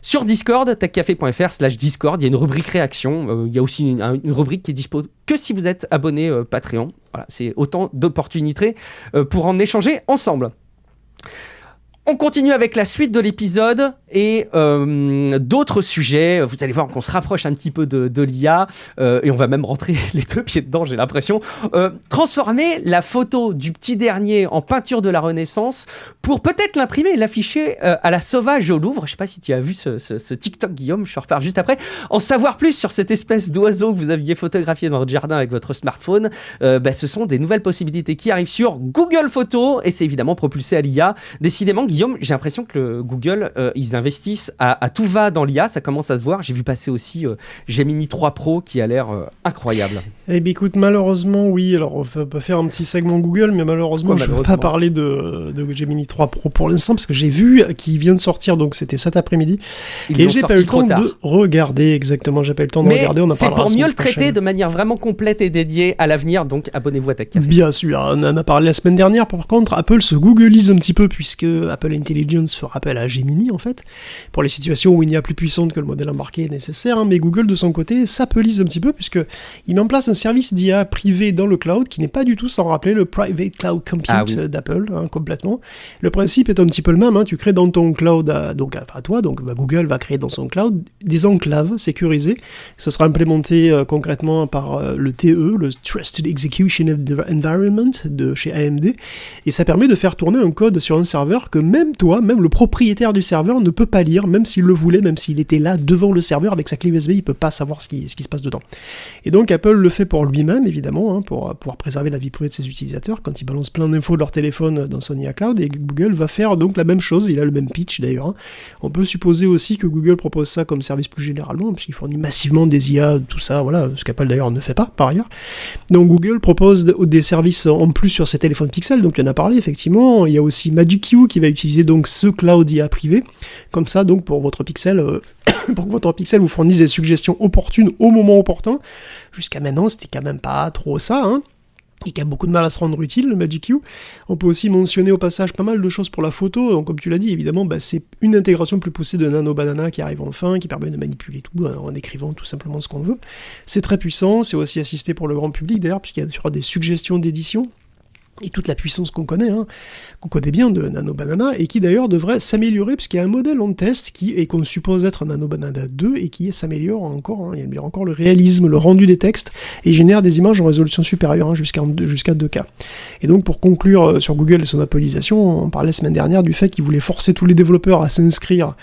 Sur Discord, techcafé.fr/Discord, il y a une rubrique réaction. Il y a aussi une rubrique qui est dispo que si vous êtes abonné Patreon. Voilà, c'est autant d'opportunités pour en échanger ensemble. On continue avec la suite de l'épisode et d'autres sujets. Vous allez voir qu'on se rapproche un petit peu de l'IA et on va même rentrer les deux pieds dedans, j'ai l'impression. Transformer la photo du petit dernier en peinture de la Renaissance pour peut-être l'imprimer et l'afficher à la sauvage au Louvre. Je sais pas si tu as vu ce TikTok, Guillaume, je repars juste après. En savoir plus sur cette espèce d'oiseau que vous aviez photographié dans votre jardin avec votre smartphone, ce sont des nouvelles possibilités qui arrivent sur Google Photos et c'est évidemment propulsé à l'IA. Décidément, Guillaume, j'ai l'impression que le Google, ils investissent à tout va dans l'IA, ça commence à se voir. J'ai vu passer aussi Gemini 3 Pro qui a l'air incroyable. Eh bien écoute, malheureusement, oui, alors on va faire un petit segment Google, mais malheureusement, je ne peux pas parler de Gemini 3 Pro pour l'instant, parce que j'ai vu qu'il vient de sortir, donc c'était cet après-midi, et j'ai pas eu le temps de regarder, exactement, j'ai pas eu le temps de regarder, on en c'est pour mieux le traiter de manière vraiment complète et dédiée à l'avenir, donc abonnez-vous à TechCafé. Bien sûr, on en a parlé la semaine dernière, par contre, Apple se googleise un petit peu, puisque Apple Intelligence fera appel à Gemini en fait, pour les situations où il n'y a plus puissante que le modèle embarqué est nécessaire, hein, mais Google de son côté s'appelise un petit peu puisqu'il met en place un service d'IA privé dans le cloud qui n'est pas du tout sans rappeler le Private Cloud Compute d'Apple, hein, complètement. Le principe est un petit peu le même, hein, tu crées dans ton cloud, à toi, Google va créer dans son cloud des enclaves sécurisées, ce sera implémenté concrètement par le TE, le Trusted Execution Environment de chez AMD, et ça permet de faire tourner un code sur un serveur que même le propriétaire du serveur ne peut pas lire, même s'il le voulait, même s'il était là devant le serveur avec sa clé USB, il peut pas savoir ce qui se passe dedans. Et donc Apple le fait pour lui-même, évidemment, hein, pour pouvoir préserver la vie privée de ses utilisateurs, quand ils balancent plein d'infos de leur téléphone dans son IA Cloud, et Google va faire donc la même chose, il a le même pitch d'ailleurs. Hein. On peut supposer aussi que Google propose ça comme service plus généralement, puisqu'il fournit massivement des IA, tout ça, voilà, ce qu'Apple d'ailleurs ne fait pas, par ailleurs. Donc Google propose des services en plus sur ses téléphones Pixel, donc il en a parlé, effectivement. Il y a aussi Magic Q qui va utiliser donc ce cloud IA privé, comme ça donc pour votre Pixel, pour que votre Pixel vous fournisse des suggestions opportunes au moment opportun. Jusqu'à maintenant c'était quand même pas trop ça, hein. Il y a quand même beaucoup de mal à se rendre utile, le Magic Q. On peut aussi mentionner au passage pas mal de choses pour la photo, donc comme tu l'as dit, évidemment, c'est une intégration plus poussée de Nano Banana qui arrive enfin, qui permet de manipuler tout en écrivant tout simplement ce qu'on veut. C'est très puissant, c'est aussi assisté pour le grand public d'ailleurs, puisqu'il y aura des suggestions d'édition, et toute la puissance qu'on connaît, hein, qu'on connaît bien de Nano Banana, et qui d'ailleurs devrait s'améliorer, puisqu'il y a un modèle en test qu'on suppose être un Nano Banana 2, et qui s'améliore encore, hein, il améliore encore le réalisme, le rendu des textes, et génère des images en résolution supérieure, hein, jusqu'à 2K. Et donc pour conclure sur Google et son Appleisation, on parlait la semaine dernière du fait qu'ils voulaient forcer tous les développeurs à s'inscrire,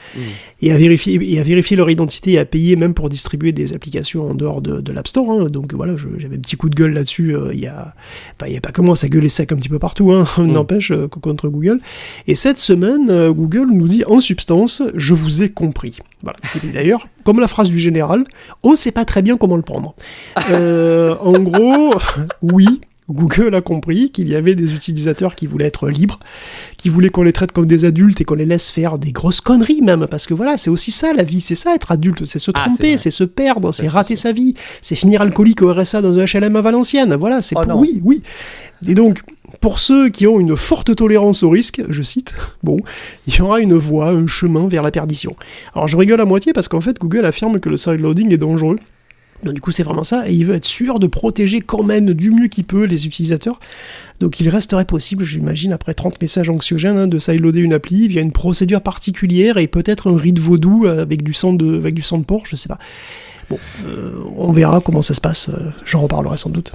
et à vérifier leur identité, et à payer même pour distribuer des applications en dehors de l'App Store, hein. Donc voilà, j'avais un petit coup de gueule là-dessus, il y a pas comment ça gueuler sec un petit peu partout, hein, n'empêche, contre Google. Et cette semaine, Google nous dit en substance, je vous ai compris. Voilà. Et d'ailleurs, comme la phrase du général, on sait pas très bien comment le prendre. En gros, oui, Google a compris qu'il y avait des utilisateurs qui voulaient être libres, qui voulaient qu'on les traite comme des adultes et qu'on les laisse faire des grosses conneries même, parce que voilà, c'est aussi ça la vie, c'est ça être adulte, c'est se tromper, c'est se perdre, c'est rater sa vie, c'est finir alcoolique au RSA dans un HLM à Valenciennes, voilà, c'est oui. Et donc, pour ceux qui ont une forte tolérance au risque, je cite, il y aura une voie, un chemin vers la perdition. Alors je rigole à moitié parce qu'en fait Google affirme que le sideloading est dangereux. Donc du coup c'est vraiment ça, et il veut être sûr de protéger quand même du mieux qu'il peut les utilisateurs. Donc il resterait possible, j'imagine, après 30 messages anxiogènes, hein, de sideloader une appli via une procédure particulière et peut-être un rite vaudou avec du sang de porc, je sais pas. On verra comment ça se passe, j'en reparlerai sans doute.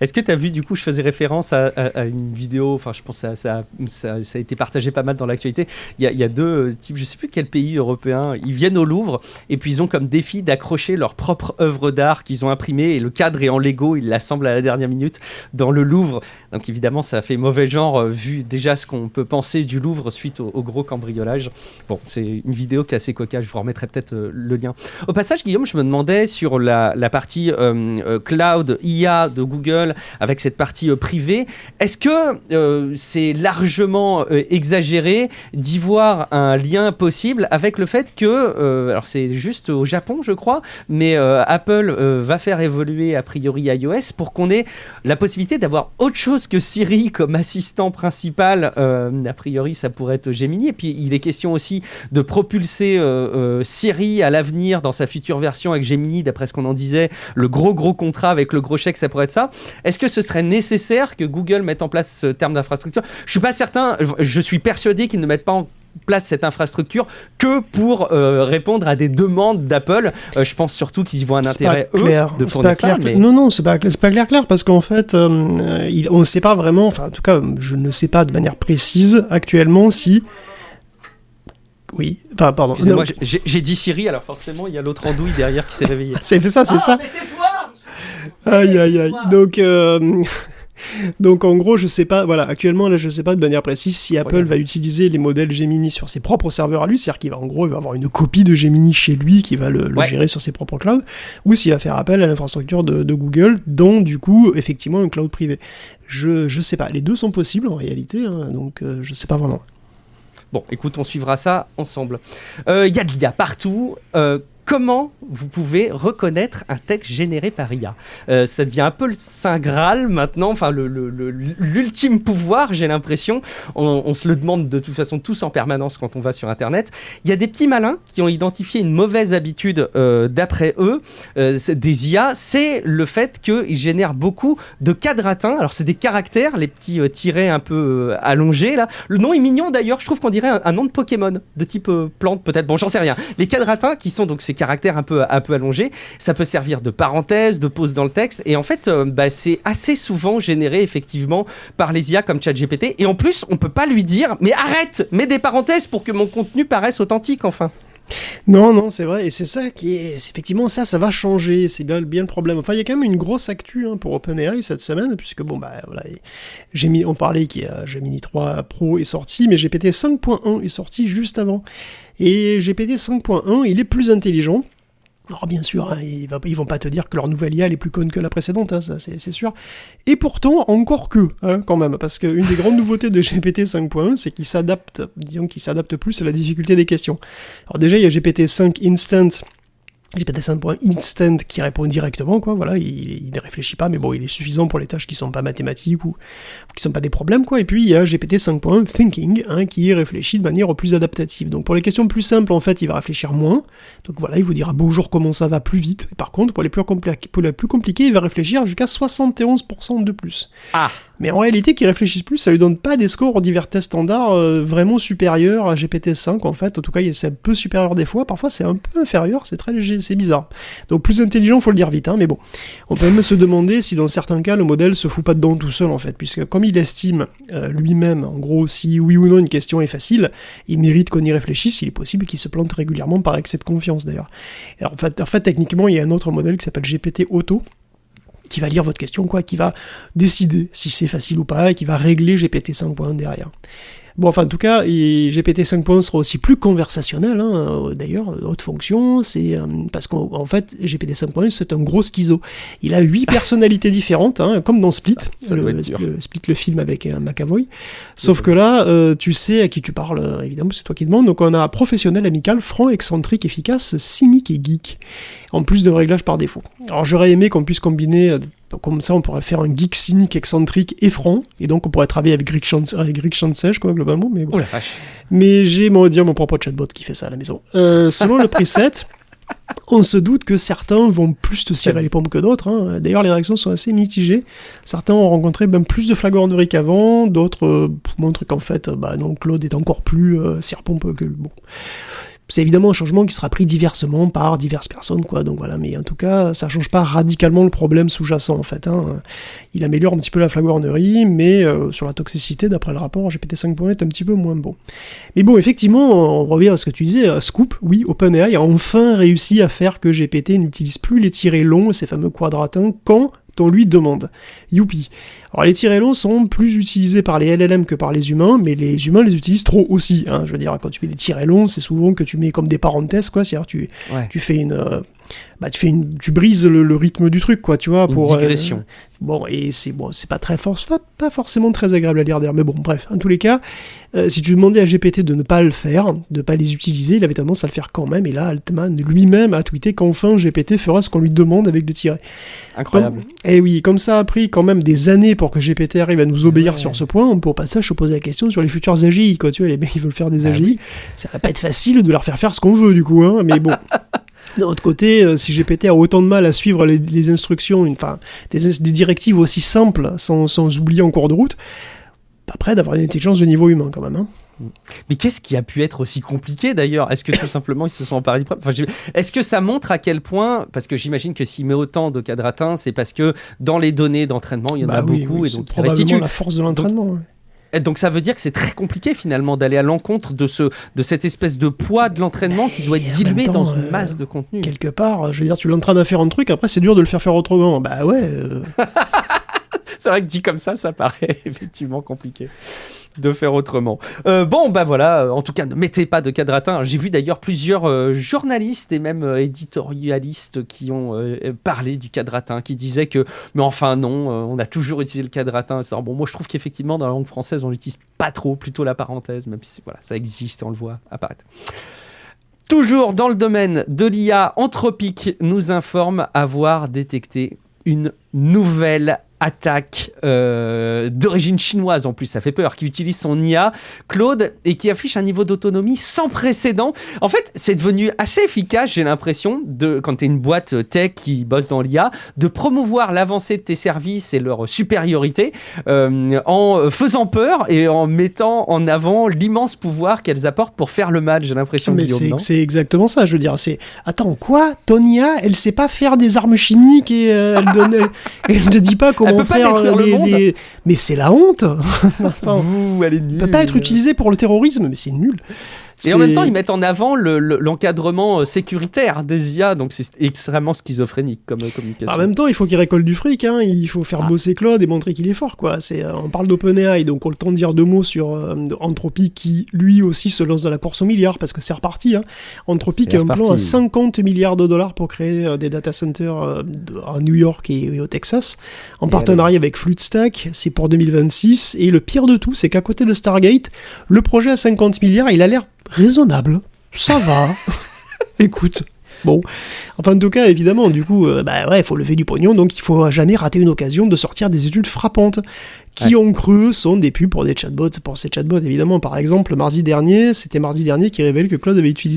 Est-ce que tu as vu, du coup, je faisais référence à une vidéo, enfin je pense que ça a été partagé pas mal dans l'actualité, il y a deux types, je sais plus quel pays européen, ils viennent au Louvre et puis ils ont comme défi d'accrocher leur propre œuvre d'art qu'ils ont imprimée et le cadre est en Lego, ils l'assemblent à la dernière minute dans le Louvre. Donc évidemment ça fait mauvais genre vu déjà ce qu'on peut penser du Louvre suite au gros cambriolage. Bon, c'est une vidéo qui est assez cocasse, je vous remettrai peut-être le lien. Au passage, Guillaume, je me demandais sur la partie cloud IA de Google Google avec cette partie privée. Est-ce que c'est largement exagéré d'y voir un lien possible avec le fait que, alors c'est juste au Japon je crois, mais Apple va faire évoluer a priori iOS pour qu'on ait la possibilité d'avoir autre chose que Siri comme assistant principal. A priori ça pourrait être Gemini, et puis il est question aussi de propulser Siri à l'avenir dans sa future version avec Gemini, d'après ce qu'on en disait, le gros contrat avec le gros chèque, ça pourrait être ça. Est-ce que ce serait nécessaire que Google mette en place ce terme d'infrastructure ? Je suis pas certain, je suis persuadé qu'ils ne mettent pas en place cette infrastructure que pour répondre à des demandes d'Apple. Je pense surtout qu'ils y voient un intérêt de fournir ça. Mais... Non, c'est pas clair parce qu'en fait, on ne sait pas vraiment, enfin en tout cas, je ne sais pas de manière précise actuellement si... Oui, enfin pardon. Excusez-moi, j'ai dit Siri, alors forcément il y a l'autre andouille derrière qui s'est réveillé. C'est ça. Mais tais-toi ! Aïe. Donc en gros, je sais pas, voilà, actuellement là je sais pas de manière précise si Apple va utiliser les modèles Gemini sur ses propres serveurs à lui, c'est-à-dire qu'il va en gros il va avoir une copie de Gemini chez lui qui va le gérer sur ses propres clouds, ou s'il va faire appel à l'infrastructure de Google, dont du coup effectivement un cloud privé. Je sais pas, les deux sont possibles en réalité, hein, donc je sais pas vraiment. Bon, écoute, on suivra ça ensemble. Y a de l'IA partout. Comment vous pouvez reconnaître un texte généré par IA ? Ça devient un peu le Saint Graal maintenant, enfin l'ultime pouvoir, j'ai l'impression. On se le demande de toute façon tous en permanence quand on va sur Internet. Il y a des petits malins qui ont identifié une mauvaise habitude d'après eux, des IA, c'est le fait qu'ils génèrent beaucoup de quadratins. Alors c'est des caractères, les petits tirets un peu allongés là. Le nom est mignon d'ailleurs, je trouve qu'on dirait un nom de Pokémon, de type plante peut-être, bon j'en sais rien. Les quadratins qui sont donc ces caractères un peu allongés, ça peut servir de parenthèse, de pause dans le texte, et en fait c'est assez souvent généré effectivement par les IA comme ChatGPT, et en plus on peut pas lui dire mais arrête, mets des parenthèses pour que mon contenu paraisse authentique enfin. Non, c'est vrai, et c'est ça qui est... Effectivement, ça va changer, c'est bien le problème. Enfin, il y a quand même une grosse actu pour OpenAI cette semaine, puisque voilà, on parlait que Gemini 3 Pro est sorti, mais GPT 5.1 est sorti juste avant. Et GPT 5.1, il est plus intelligent. Alors bien sûr, hein, ils vont pas te dire que leur nouvelle IA elle est plus conne que la précédente, hein, ça c'est sûr. Et pourtant, encore que, hein, quand même, parce qu'une des grandes nouveautés de GPT 5.1, c'est qu'il s'adapte plus à la difficulté des questions. Alors déjà, il y a GPT 5 Instant, GPT 5.1 Instant qui répond directement, quoi, voilà, il ne réfléchit pas, mais bon, il est suffisant pour les tâches qui sont pas mathématiques ou qui sont pas des problèmes, quoi. Et puis il y a GPT 5.1 Thinking, hein, qui réfléchit de manière plus adaptative. Donc pour les questions plus simples, en fait, il va réfléchir moins. Donc voilà, il vous dira bonjour, comment ça va, plus vite. Par contre, pour les plus compliqués, il va réfléchir jusqu'à 71% de plus. Ah. Mais en réalité, qu'il réfléchisse plus, ça lui donne pas des scores divers tests standards vraiment supérieurs à GPT-5, en fait. En tout cas, c'est un peu supérieur des fois. Parfois, c'est un peu inférieur. C'est très léger, c'est bizarre. Donc, plus intelligent, faut le dire vite, hein. Mais bon, on peut même se demander si, dans certains cas, le modèle se fout pas dedans tout seul, en fait. Puisque, comme il estime lui-même, en gros, si oui ou non une question est facile, il mérite qu'on y réfléchisse. Il est possible qu'il se plante régulièrement par excès de confiance, d'ailleurs. Alors, en fait, techniquement, il y a un autre modèle qui s'appelle GPT Auto, qui va lire votre question, quoi, qui va décider si c'est facile ou pas, et qui va régler GPT 5.1 derrière. Bon, enfin, en tout cas, GPT 5.1 sera aussi plus conversationnel, hein, d'ailleurs, haute fonction, c'est parce qu'en fait, GPT 5.1, c'est un gros schizo. Il a 8 personnalités différentes, hein, comme dans Split, Split, le film avec McAvoy. Sauf que là, tu sais à qui tu parles, évidemment, c'est toi qui demandes. Donc, on a professionnel, amical, franc, excentrique, efficace, cynique et geek, en plus de réglages par défaut. Alors, j'aurais aimé qu'on puisse combiner... Comme ça, on pourrait faire un geek cynique, excentrique et franc, et donc on pourrait travailler avec Greg Chansej, quoi, globalement. Mais bon. Oh la vache. Mais j'ai mon propre chatbot qui fait ça à la maison. Selon le preset, on se doute que certains vont plus te cirer les pompes que d'autres, hein. D'ailleurs, les réactions sont assez mitigées. Certains ont rencontré même plus de flagornerie qu'avant, d'autres montrent qu'en fait, non, Claude est encore plus cire-pompe que... Bon. C'est évidemment un changement qui sera pris diversement par diverses personnes, quoi. Donc voilà, mais en tout cas, ça change pas radicalement le problème sous-jacent, en fait, hein. Il améliore un petit peu la flagornerie, mais sur la toxicité, d'après le rapport, GPT 5.1 est un petit peu moins bon. Mais bon, effectivement, on revient à ce que tu disais, Scoop, oui, OpenAI a enfin réussi à faire que GPT n'utilise plus les tirets longs, ces fameux quadratins, quand on lui demande. Youpi. Alors les tirets longs sont plus utilisés par les LLM que par les humains, mais les humains les utilisent trop aussi, hein. Je veux dire, quand tu fais des tirets longs, c'est souvent que tu mets comme des parenthèses, quoi, c'est-à-dire tu fais tu brises le rythme du truc, quoi, tu vois. Une digression. Et c'est pas forcément très agréable à lire d'ailleurs, mais bon, bref, en tous les cas, si tu demandais à GPT de ne pas le faire, de pas les utiliser, il avait tendance à le faire quand même, et là, Altman lui-même a tweeté qu'enfin GPT fera ce qu'on lui demande avec le tiret. Incroyable. Et oui, comme ça a pris quand même des années pour que GPT arrive à nous obéir sur ce point, on peut au passage se poser la question sur les futurs AGI, quoi, tu vois, les mecs qui veulent faire des AGI, ça va pas être facile de leur faire ce qu'on veut, du coup, hein, mais bon... D'un autre côté, si GPT a autant de mal à suivre les instructions, des directives aussi simples, sans oublier en cours de route, pas prêt d'avoir une intelligence de niveau humain quand même. Hein. Mais qu'est-ce qui a pu être aussi compliqué d'ailleurs ? Est-ce que tout simplement ils se sont emparés du problème ? Est-ce que ça montre à quel point, parce que j'imagine que s'il met autant de quadratins, c'est parce que dans les données d'entraînement, il y en a beaucoup, oui, et donc c'est probablement la force de l'entraînement. Donc ça veut dire que c'est très compliqué finalement d'aller à l'encontre de cette espèce de poids de l'entraînement qui doit être dilué dans une masse de contenu. Quelque part, je veux dire, tu l'entraînes à faire un truc, après c'est dur de le faire autrement. Bah ouais. C'est vrai que dit comme ça paraît effectivement compliqué de faire autrement. Voilà, en tout cas, ne mettez pas de quadratin. J'ai vu d'ailleurs plusieurs journalistes et même éditorialistes qui ont parlé du quadratin, qui disaient que, mais enfin non, on a toujours utilisé le quadratin. Alors, bon, moi je trouve qu'effectivement, dans la langue française, on l'utilise pas trop, plutôt la parenthèse, même si voilà, ça existe, on le voit apparaître. Toujours dans le domaine de l'IA, Anthropic nous informe avoir détecté une nouvelle attaque d'origine chinoise, en plus ça fait peur, qui utilise son IA Claude et qui affiche un niveau d'autonomie sans précédent. En fait, c'est devenu assez efficace, j'ai l'impression, quand tu es une boîte tech qui bosse dans l'IA, de promouvoir l'avancée de tes services et leur supériorité en faisant peur et en mettant en avant l'immense pouvoir qu'elles apportent pour faire le mal, j'ai l'impression. Mais c'est exactement ça, je veux dire. Attends, quoi ? Ton IA, elle sait pas faire des armes chimiques et elle ne dit pas comment faire mais c'est la honte. Elle est nulle. Elle peut pas être utilisée pour le terrorisme, mais c'est nul. Et en même temps, ils mettent en avant l'encadrement sécuritaire des IA, donc c'est extrêmement schizophrénique comme communication. En même temps, il faut qu'il récolte du fric, hein. Il faut faire bosser Claude et montrer qu'il est fort, quoi. On parle d'OpenAI, donc on a le temps de dire deux mots sur Anthropic, qui lui aussi se lance dans la course aux milliards, parce que c'est reparti. Hein. Anthropic a un plan à 50 milliards de dollars pour créer des data centers à New York et au Texas, en partenariat avec Fluidstack, c'est pour 2026, et le pire de tout, c'est qu'à côté de Stargate, le projet à 50 milliards, il a l'air raisonnable, ça va. Écoute, bon. Enfin, en tout cas, évidemment, du coup, il faut lever du pognon, donc il faut jamais rater une occasion de sortir des études frappantes. Qui ont cru sont des pubs pour des chatbots, pour ces chatbots, évidemment. Par exemple, mardi dernier qui révèle que Claude avait été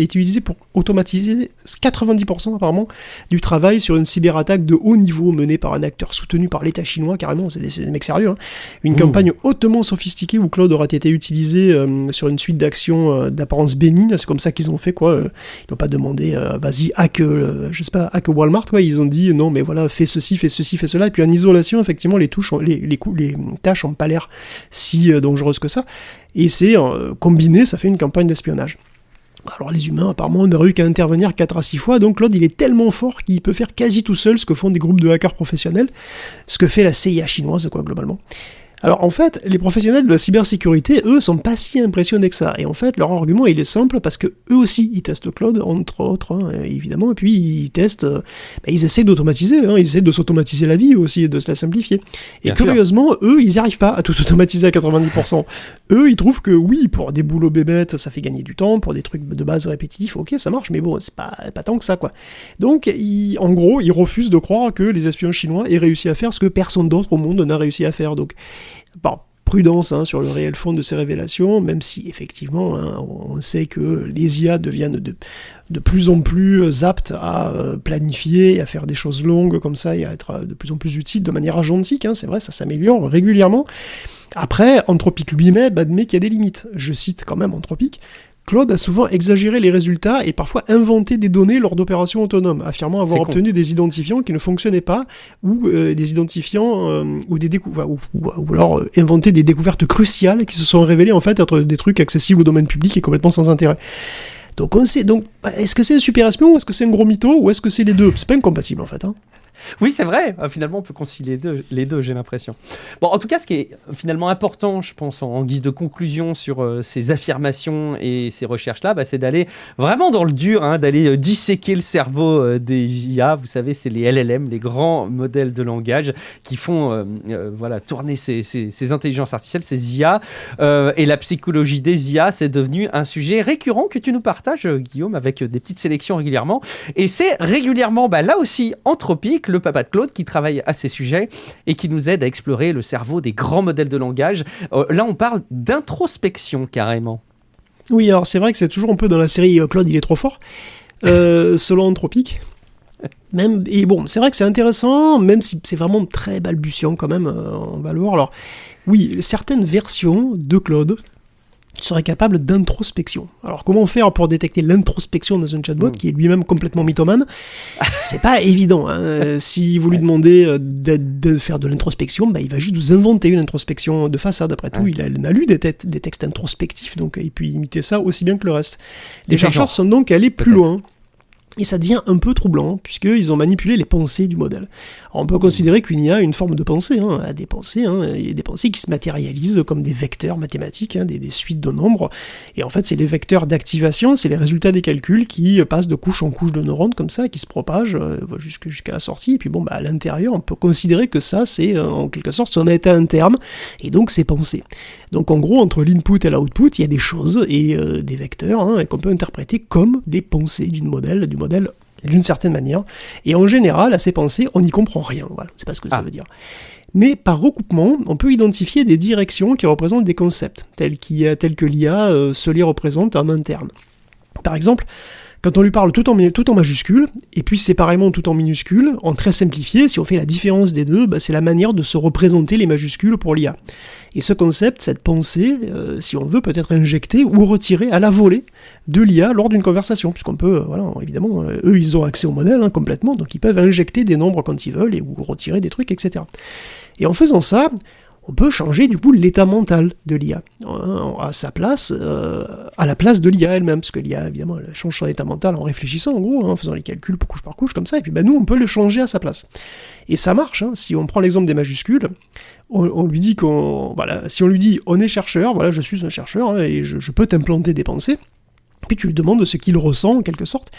utilisé pour automatiser 90% apparemment du travail sur une cyberattaque de haut niveau menée par un acteur soutenu par l'État chinois, carrément, c'est des mecs sérieux. Hein. Une campagne hautement sophistiquée où Claude aurait été utilisé sur une suite d'actions d'apparence bénigne, c'est comme ça qu'ils ont fait, quoi. Ils n'ont pas demandé, vas-y, hack Walmart, quoi. Ils ont dit, non, mais voilà, fais ceci, fais cela, et puis en isolation, effectivement, les tâches n'ont pas l'air si dangereuses que ça, et c'est combiné, ça fait une campagne d'espionnage. Alors les humains, apparemment, on n'aurait eu qu'à intervenir 4 à 6 fois, donc Claude, il est tellement fort qu'il peut faire quasi tout seul ce que font des groupes de hackers professionnels, ce que fait la CIA chinoise, quoi, globalement. Alors en fait, les professionnels de la cybersécurité, eux, sont pas si impressionnés que ça. Et en fait, leur argument, il est simple, parce que eux aussi, ils testent Claude, entre autres, hein, évidemment, et puis ils testent, ils essaient d'automatiser, hein, ils essaient de s'automatiser la vie aussi, et de se la simplifier. Et bien curieusement, eux, ils n'y arrivent pas à tout automatiser à 90%. Eux, ils trouvent que oui, pour des boulots bébêtes, ça fait gagner du temps, pour des trucs de base répétitifs, ok, ça marche, mais bon, c'est pas tant que ça, quoi. Donc, en gros, ils refusent de croire que les espions chinois aient réussi à faire ce que personne d'autre au monde n'a réussi à faire. Donc, prudence sur le réel fond de ces révélations, même si effectivement on sait que les IA deviennent de plus en plus aptes à planifier, à faire des choses longues comme ça, et à être de plus en plus utiles de manière agentique, c'est vrai, ça s'améliore régulièrement. Après, Anthropic lui-même admet qu'il y a des limites. Je cite quand même Anthropic. Claude a souvent exagéré les résultats et parfois inventé des données lors d'opérations autonomes, affirmant avoir obtenu des identifiants qui ne fonctionnaient pas, ou des identifiants ou alors inventé des découvertes cruciales qui se sont révélées en fait être des trucs accessibles au domaine public et complètement sans intérêt. Donc on sait, est-ce que c'est un super espion, ou est-ce que c'est un gros mytho, ou est-ce que c'est les deux ? C'est pas incompatible en fait. Oui, c'est vrai. Finalement, on peut concilier les deux, j'ai l'impression. Bon, en tout cas, ce qui est finalement important, je pense, en guise de conclusion sur ces affirmations et ces recherches-là, c'est d'aller vraiment dans le dur, d'aller disséquer le cerveau des IA. Vous savez, c'est les LLM, les grands modèles de langage qui font tourner ces intelligences artificielles, ces IA. Et la psychologie des IA, c'est devenu un sujet récurrent que tu nous partages, Guillaume, avec des petites sélections régulièrement. Et c'est régulièrement, là aussi, Anthropique, le papa de Claude, qui travaille à ces sujets et qui nous aide à explorer le cerveau des grands modèles de langage. Là, on parle d'introspection, carrément. Oui, alors c'est vrai que c'est toujours un peu dans la série Claude, il est trop fort, selon Anthropique. Et bon, c'est vrai que c'est intéressant, même si c'est vraiment très balbutiant quand même, on va le voir. Alors, oui, certaines versions de Claude serait capable d'introspection. Alors comment faire pour détecter l'introspection dans un chatbot qui est lui-même complètement mythomane? C'est pas évident. Si vous lui demandez de faire de l'introspection, il va juste vous inventer une introspection de façade. Après tout, il a lu des textes introspectifs, donc il peut imiter ça aussi bien que le reste. Les chercheurs sont donc allés plus loin. Et ça devient un peu troublant, puisqu'ils ont manipulé les pensées du modèle. Alors on peut considérer qu'une IA a une forme de pensée, a des pensées, et des pensées qui se matérialisent comme des vecteurs mathématiques, des suites de nombres. Et en fait, c'est les vecteurs d'activation, c'est les résultats des calculs qui passent de couche en couche de neurones comme ça, qui se propagent jusqu'à la sortie. Et puis à l'intérieur, on peut considérer que ça, c'est en quelque sorte son état interne, et donc ses pensées. Donc en gros, entre l'input et l'output, il y a des choses et des vecteurs qu'on peut interpréter comme des pensées du modèle d'une certaine manière. Et en général, à ces pensées, on n'y comprend rien. Voilà, c'est pas ce que ça veut dire. Mais par recoupement, on peut identifier des directions qui représentent des concepts, tels que l'IA se les représente en interne. Par exemple, quand on lui parle tout en majuscule, et puis séparément tout en minuscule, en très simplifié, si on fait la différence des deux, c'est la manière de se représenter les majuscules pour l'IA. Et ce concept, cette pensée, si on veut, peut être injectée ou retirée à la volée de l'IA lors d'une conversation, puisqu'on peut, évidemment, eux, ils ont accès au modèle complètement, donc ils peuvent injecter des nombres quand ils veulent, ou retirer des trucs, etc. Et en faisant ça, on peut changer du coup l'état mental de l'IA à la place de l'IA elle-même, parce que l'IA évidemment elle change son état mental en réfléchissant en gros, en faisant les calculs couche par couche comme ça, et puis nous on peut le changer à sa place. Et ça marche, si on prend l'exemple des majuscules, on lui dit si on lui dit on est chercheur, je suis un chercheur et je peux t'implanter des pensées, puis tu lui demandes ce qu'il ressent en quelque sorte,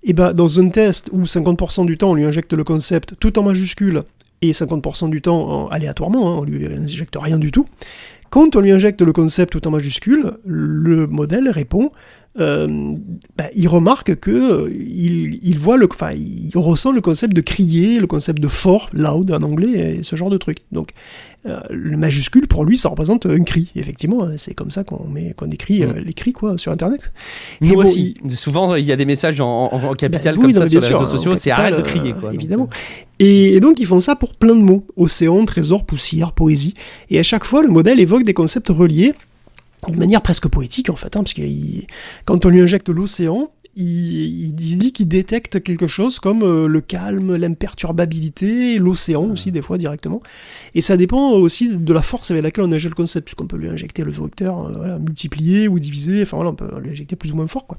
et dans un test où 50% du temps on lui injecte le concept tout en majuscule, et 50% du temps aléatoirement, on lui injecte rien du tout. Quand on lui injecte le concept tout en majuscule, le modèle répond, il remarque que il ressent le concept de crier, le concept de fort, loud en anglais, et ce genre de truc. Donc le majuscule pour lui ça représente un cri. Et effectivement, c'est comme ça qu'on écrit les cris sur internet. Nous aussi. Souvent il y a des messages en capital comme ça sur les réseaux sociaux, c'est arrête de crier évidemment. Donc, et donc ils font ça pour plein de mots, océan, trésor, poussière, poésie, et à chaque fois le modèle évoque des concepts reliés d'une manière presque poétique en fait, parce que quand on lui injecte l'océan, il dit qu'il détecte quelque chose comme le calme, l'imperturbabilité, l'océan aussi des fois directement, et ça dépend aussi de la force avec laquelle on injecte le concept, puisqu'on peut lui injecter le vecteur multiplié ou divisé, on peut lui injecter plus ou moins fort, quoi.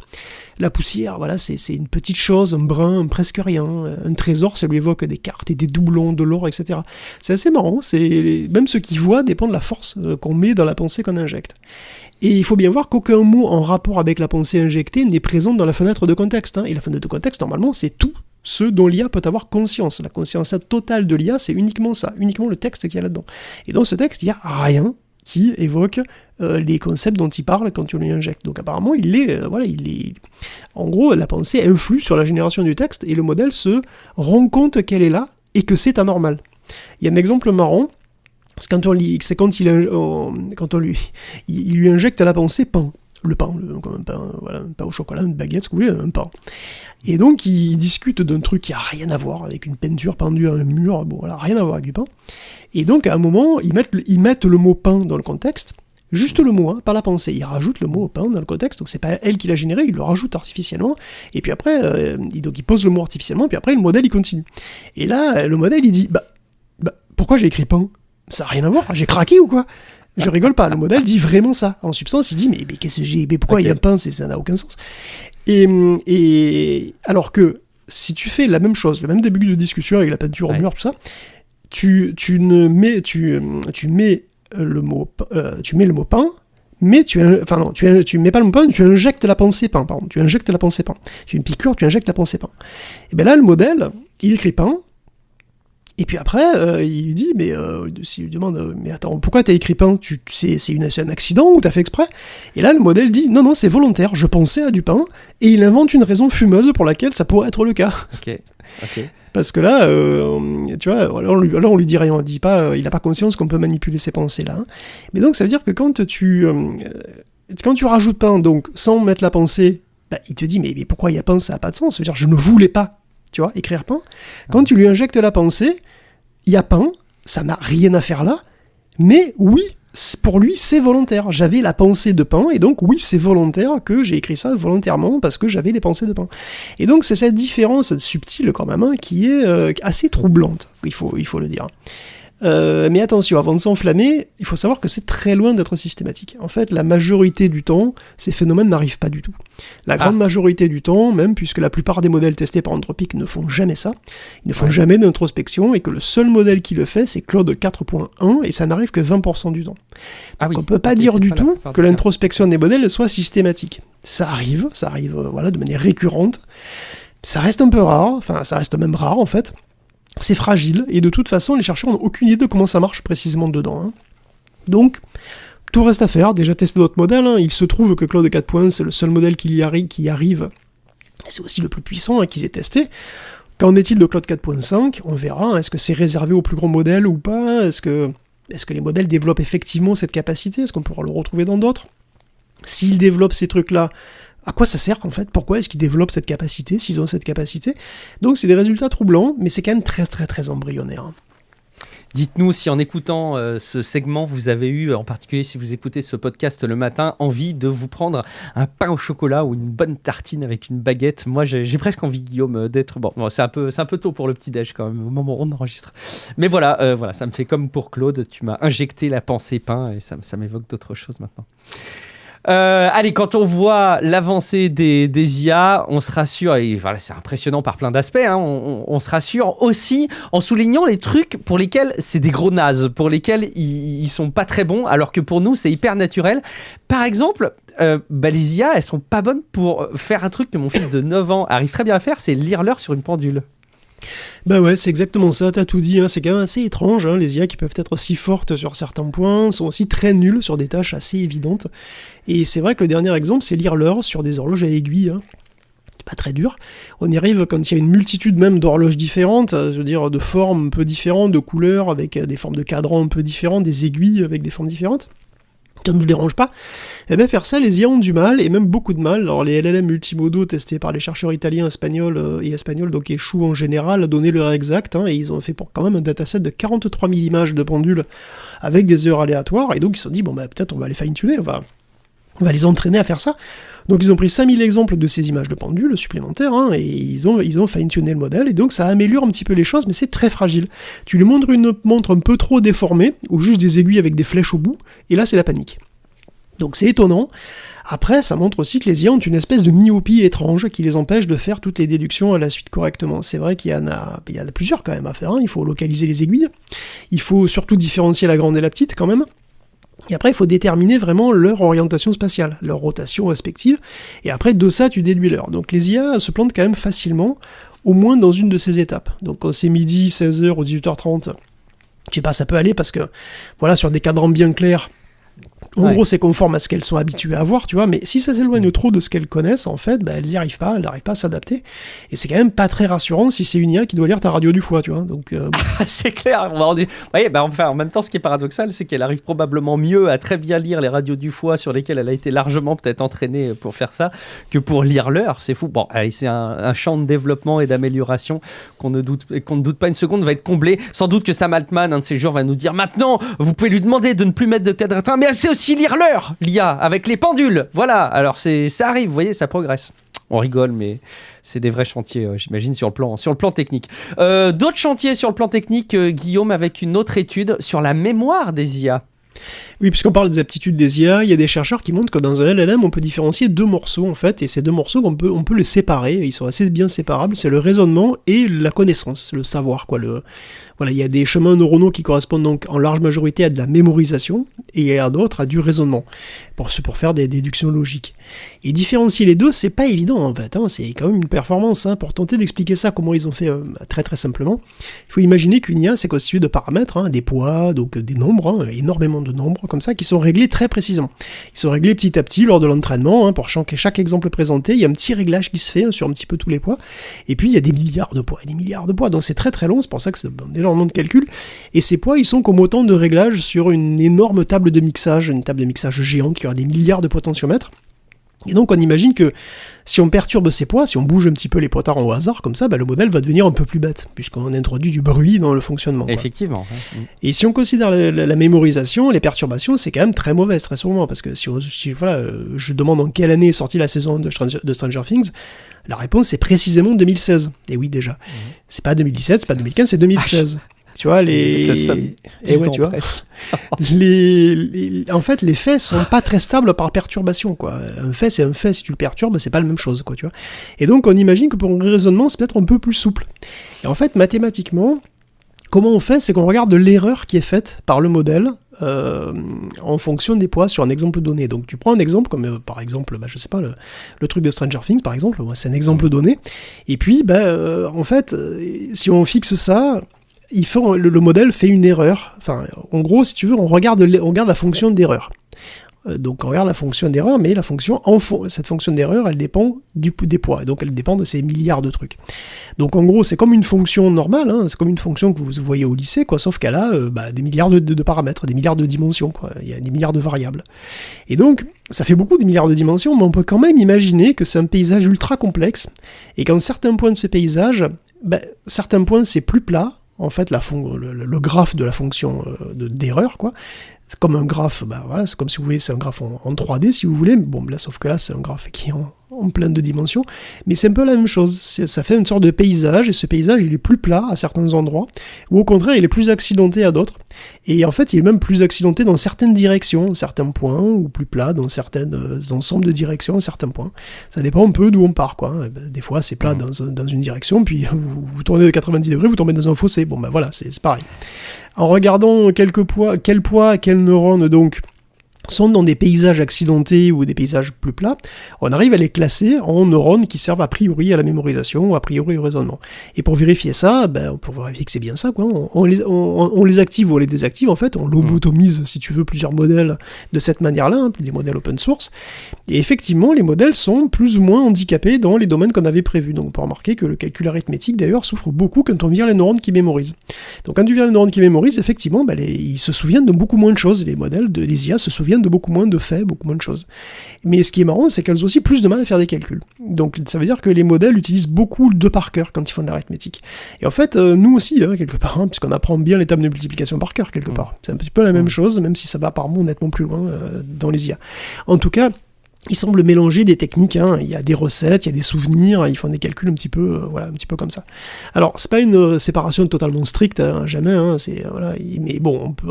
La poussière, c'est une petite chose, un brin, presque rien. Un trésor, ça lui évoque des cartes et des doublons, de l'or, etc. C'est assez marrant, même ce qu'il voit dépend de la force qu'on met dans la pensée qu'on injecte. Et il faut bien voir qu'aucun mot en rapport avec la pensée injectée n'est présent dans la fenêtre de contexte. Et la fenêtre de contexte, normalement, c'est tout ce dont l'IA peut avoir conscience. La conscience totale de l'IA, c'est uniquement ça, uniquement le texte qu'il y a là-dedans. Et dans ce texte, il n'y a rien qui évoque les concepts dont il parle quand tu lui injectes. Donc apparemment, en gros, la pensée influe sur la génération du texte et le modèle se rend compte qu'elle est là et que c'est anormal. Il y a un exemple marrant. C'est quand il lui injecte à la pensée pain. Le pain, comme un pain, un pain au chocolat, une baguette, ce que vous voulez, un pain. Et donc, il discute d'un truc qui a rien à voir avec une peinture pendue à un mur, rien à voir avec du pain. Et donc, à un moment, ils mettent le mot pain dans le contexte, juste le mot, pas la pensée. Ils rajoutent le mot pain dans le contexte, donc c'est pas elle qui l'a généré, ils le rajoutent artificiellement, et puis après, il pose le mot artificiellement, puis après, le modèle, il continue. Et là, le modèle, il dit, pourquoi j'ai écrit pain ? Ça n'a rien à voir, j'ai craqué ou quoi ? Je rigole pas, le modèle dit vraiment ça. En substance, il dit, mais qu'est-ce que j'ai, mais pourquoi il y a un pain, ça n'a aucun sens. Et alors que si tu fais la même chose, le même début de discussion avec la peinture au mur, tout ça, tu mets le mot pain, mais tu mets pas le mot pain, tu injectes la pensée pain, pardon, tu injectes la pensée pain. Tu fais une piqûre, tu injectes la pensée pain. Et bien là, le modèle, il écrit pain, et puis après, il lui dit, s'il lui demande, mais attends, pourquoi t'as écrit pain? C'est un accident ou t'as fait exprès? Et là, le modèle dit, non, c'est volontaire, je pensais à du pain, et il invente une raison fumeuse pour laquelle ça pourrait être le cas. Ok. Parce que là, tu vois, alors on lui dit rien, on dit pas, il n'a pas conscience qu'on peut manipuler ses pensées là. Hein. Mais donc ça veut dire que quand tu rajoutes pain, donc sans mettre la pensée, il te dit mais pourquoi il y a pain, ça n'a pas de sens. Ça veut dire je ne voulais pas, tu vois, écrire pain. Quand tu lui injectes la pensée, il y a pain, ça n'a rien à faire là, mais oui, pour lui, c'est volontaire. J'avais la pensée de pain, et donc oui, c'est volontaire que j'ai écrit ça volontairement parce que j'avais les pensées de pain. Et donc c'est cette différence subtile quand même, hein, qui est assez troublante, il faut le dire. Mais attention, avant de s'enflammer, il faut savoir que c'est très loin d'être systématique. En fait, la majorité du temps, ces phénomènes n'arrivent pas du tout. La grande majorité du temps, même puisque la plupart des modèles testés par Anthropic ne font jamais ça, ils ne font jamais d'introspection, et que le seul modèle qui le fait, c'est Claude 4.1, et ça n'arrive que 20% du temps. Donc on ne peut pas dire du tout que l'introspection des modèles soit systématique. Ça arrive de manière récurrente. Ça reste un peu rare, ça reste même rare en fait. C'est fragile, et de toute façon, les chercheurs n'ont aucune idée de comment ça marche précisément dedans. Hein. Donc, tout reste à faire, déjà tester d'autres modèles. Hein. Il se trouve que Claude 4.1, c'est le seul modèle qui arrive, c'est aussi le plus puissant qu'ils aient testé. Qu'en est-il de Claude 4.5 ? On verra, est-ce que c'est réservé aux plus gros modèles ou pas ? Est-ce que les modèles développent effectivement cette capacité ? Est-ce qu'on pourra le retrouver dans d'autres ? S'ils développent ces trucs-là, à quoi ça sert en fait ? Pourquoi est-ce qu'ils développent cette capacité, s'ils ont cette capacité ? Donc c'est des résultats troublants, mais c'est quand même très très très embryonnaire. Dites-nous si en écoutant ce segment, vous avez eu, en particulier si vous écoutez ce podcast le matin, envie de vous prendre un pain au chocolat ou une bonne tartine avec une baguette. Moi, j'ai presque envie, Guillaume, d'être... Bon, c'est un peu tôt pour le petit-déj quand même, au moment où on enregistre. Mais voilà, ça me fait comme pour Claude, tu m'as injecté la pensée pain et ça m'évoque d'autres choses maintenant. Allez, quand on voit l'avancée des IA, on se rassure, et voilà, c'est impressionnant par plein d'aspects, hein, on se rassure aussi en soulignant les trucs pour lesquels c'est des gros nazes, pour lesquels ils sont pas très bons, alors que pour nous c'est hyper naturel. Par exemple, les IA, elles sont pas bonnes pour faire un truc que mon fils de 9 ans arrive très bien à faire, c'est lire l'heure sur une pendule. Bah ouais, c'est exactement ça, t'as tout dit, hein. C'est quand même assez étrange, hein. Les IA qui peuvent être si fortes sur certains points sont aussi très nulles sur des tâches assez évidentes. Et c'est vrai que le dernier exemple, c'est lire l'heure sur des horloges à aiguilles, hein. C'est pas très dur. On y arrive quand il y a une multitude même d'horloges différentes, je veux dire de formes un peu différentes, de couleurs, avec des formes de cadrans un peu différentes, des aiguilles avec des formes différentes. Ça ne nous dérange pas. Et bien faire ça, les IA ont du mal, et même beaucoup de mal. Alors les LLM multimodaux testés par les chercheurs italiens et espagnols, donc échouent en général à donner l'heure exacte, hein, et ils ont fait pour quand même un dataset de 43 000 images de pendules avec des heures aléatoires, et donc ils se sont dit, peut-être on va les fine-tuner, on va les entraîner à faire ça. Donc ils ont pris 5000 exemples de ces images de pendules supplémentaires, hein, et ils ont fine-tuné le modèle, et donc ça améliore un petit peu les choses, mais c'est très fragile. Tu lui montres une montre un peu trop déformée, ou juste des aiguilles avec des flèches au bout, et là c'est la panique. Donc c'est étonnant. Après, ça montre aussi que les IA ont une espèce de myopie étrange qui les empêche de faire toutes les déductions à la suite correctement. C'est vrai qu'il y en a plusieurs quand même à faire, hein. Il faut localiser les aiguilles, il faut surtout différencier la grande et la petite quand même. Et après, il faut déterminer vraiment leur orientation spatiale, leur rotation respective, et après, de ça, tu déduis l'heure. Donc les IA se plantent quand même facilement, au moins dans une de ces étapes. Donc quand c'est midi, 16h ou 18h30, je sais pas, ça peut aller parce que, voilà, sur des cadrans bien clairs, en gros, c'est conforme à ce qu'elles sont habituées à voir, tu vois, mais si ça s'éloigne trop de ce qu'elles connaissent, en fait, elles n'y arrivent pas, elles n'arrivent pas à s'adapter, et c'est quand même pas très rassurant si c'est une IA qui doit lire ta radio du foie, tu vois, donc... C'est clair, en même temps, ce qui est paradoxal, c'est qu'elle arrive probablement mieux à très bien lire les radios du foie sur lesquelles elle a été largement peut-être entraînée pour faire ça, que pour lire l'heure, c'est fou. Bon, allez, c'est un champ de développement et d'amélioration qu'on ne doute pas une seconde va être comblé. Sans doute que Sam Altman, un de ces jours, va nous dire, maintenant, vous pouvez lui demander de ne plus mettre de cadre éteint, mais c'est aussi lire l'heure, l'IA, avec les pendules. Voilà, alors ça arrive, vous voyez, ça progresse. On rigole, mais c'est des vrais chantiers, j'imagine, sur le plan technique. D'autres chantiers sur le plan technique, Guillaume, avec une autre étude sur la mémoire des IA. Oui, puisqu'on parle des aptitudes des IA, il y a des chercheurs qui montrent que dans un LLM, on peut différencier 2 morceaux, en fait, et ces 2 morceaux, on peut les séparer, ils sont assez bien séparables, c'est le raisonnement et la connaissance, le savoir, quoi. Voilà, il y a des chemins neuronaux qui correspondent donc en large majorité à de la mémorisation, et à d'autres à du raisonnement, pour faire des déductions logiques. Et différencier les deux, c'est pas évident, en fait, hein, c'est quand même une performance, hein. Pour tenter d'expliquer ça, comment ils ont fait très très simplement, il faut imaginer qu'une IA, c'est constitué de paramètres, hein, des poids, donc des nombres, hein, énormément de nombres, comme ça, qui sont réglés très précisément. Ils sont réglés petit à petit lors de l'entraînement, hein, pour chaque exemple présenté, il y a un petit réglage qui se fait, hein, sur un petit peu tous les poids, et puis il y a des milliards de poids, donc c'est très très long, c'est pour ça que c'est énormément de calculs, et ces poids, ils sont comme autant de réglages sur une énorme table de mixage, une table de mixage géante qui aura des milliards de potentiomètres. Et donc on imagine que si on perturbe ces poids, si on bouge un petit peu les potards au hasard comme ça, le modèle va devenir un peu plus bête, puisqu'on introduit du bruit dans le fonctionnement. Effectivement. Et si on considère la mémorisation, les perturbations, c'est quand même très mauvais, très souvent, parce que si je demande en quelle année est sortie la saison de Stranger Things, la réponse c'est précisément 2016. Et oui déjà. C'est pas 2017, c'est pas 2015, c'est 2016. Tu vois, tu vois. En fait, les faits sont pas très stables par perturbation, quoi. Un fait, c'est un fait. Si tu le perturbes, c'est pas la même chose, quoi, tu vois. Et donc, on imagine que pour un raisonnement, c'est peut-être un peu plus souple. Et en fait, mathématiquement, comment on fait ? C'est qu'on regarde l'erreur qui est faite par le modèle en fonction des poids sur un exemple donné. Donc, tu prends un exemple comme, par exemple, je sais pas, le truc de Stranger Things, par exemple. C'est un exemple donné. Et puis, en fait, si on fixe ça... le modèle fait une erreur. Enfin, en gros, si tu veux, on regarde la fonction d'erreur. Donc, on regarde la fonction d'erreur, mais cette fonction d'erreur, elle dépend des poids. Et donc, elle dépend de ces milliards de trucs. Donc, en gros, c'est comme une fonction normale, hein, c'est comme une fonction que vous voyez au lycée, quoi, sauf qu'elle a des milliards de paramètres, des milliards de dimensions, quoi. Il y a des milliards de variables. Et donc, ça fait beaucoup, des milliards de dimensions, mais on peut quand même imaginer que c'est un paysage ultra complexe, et qu'en certains points de ce paysage, certains points, c'est plus plat. En fait, le graphe de la fonction d'erreur, quoi. C'est comme un graphe, c'est comme si vous voyez, c'est un graphe en 3D, si vous voulez. Bon, là, sauf que là, c'est un graphe qui est en plein de dimensions. Mais c'est un peu la même chose. Ça fait une sorte de paysage, et ce paysage, il est plus plat à certains endroits, ou au contraire, il est plus accidenté à d'autres. Et en fait, il est même plus accidenté dans certaines directions, certains points, ou plus plat dans certains ensembles de directions, à certains points. Ça dépend un peu d'où on part, quoi. Des fois, c'est plat dans une direction, puis vous tournez de 90 degrés, vous tombez dans un fossé. Bon, voilà, c'est pareil. En regardant quels poids, quels neurones, donc, sont dans des paysages accidentés ou des paysages plus plats, on arrive à les classer en neurones qui servent a priori à la mémorisation ou a priori au raisonnement. Et pour vérifier ça, pour vérifier que c'est bien ça, quoi, on les active ou on les désactive, en fait, on lobotomise, si tu veux, plusieurs modèles de cette manière-là, hein, des modèles open source. Et effectivement, les modèles sont plus ou moins handicapés dans les domaines qu'on avait prévus. Donc on peut remarquer que le calcul arithmétique, d'ailleurs, souffre beaucoup quand on vire les neurones qui mémorisent. Donc quand tu vires les neurones qui mémorisent, effectivement, ils se souviennent de beaucoup moins de choses. Les modèles les IA se souviennent de beaucoup moins de faits, beaucoup moins de choses. Mais ce qui est marrant, c'est qu'elles ont aussi plus de mal à faire des calculs. Donc ça veut dire que les modèles utilisent beaucoup de par cœur quand ils font de l'arithmétique. Et en fait, nous aussi, quelque part, puisqu'on apprend bien les tables de multiplication par cœur, quelque part. C'est un petit peu la même chose, même si ça va apparemment nettement plus loin dans les IA. En tout cas, ils semblent mélanger des techniques, hein. Il y a des recettes, il y a des souvenirs, ils font des calculs un petit peu comme ça. Alors, c'est pas une séparation totalement stricte, hein, jamais, hein, mais bon, on peut...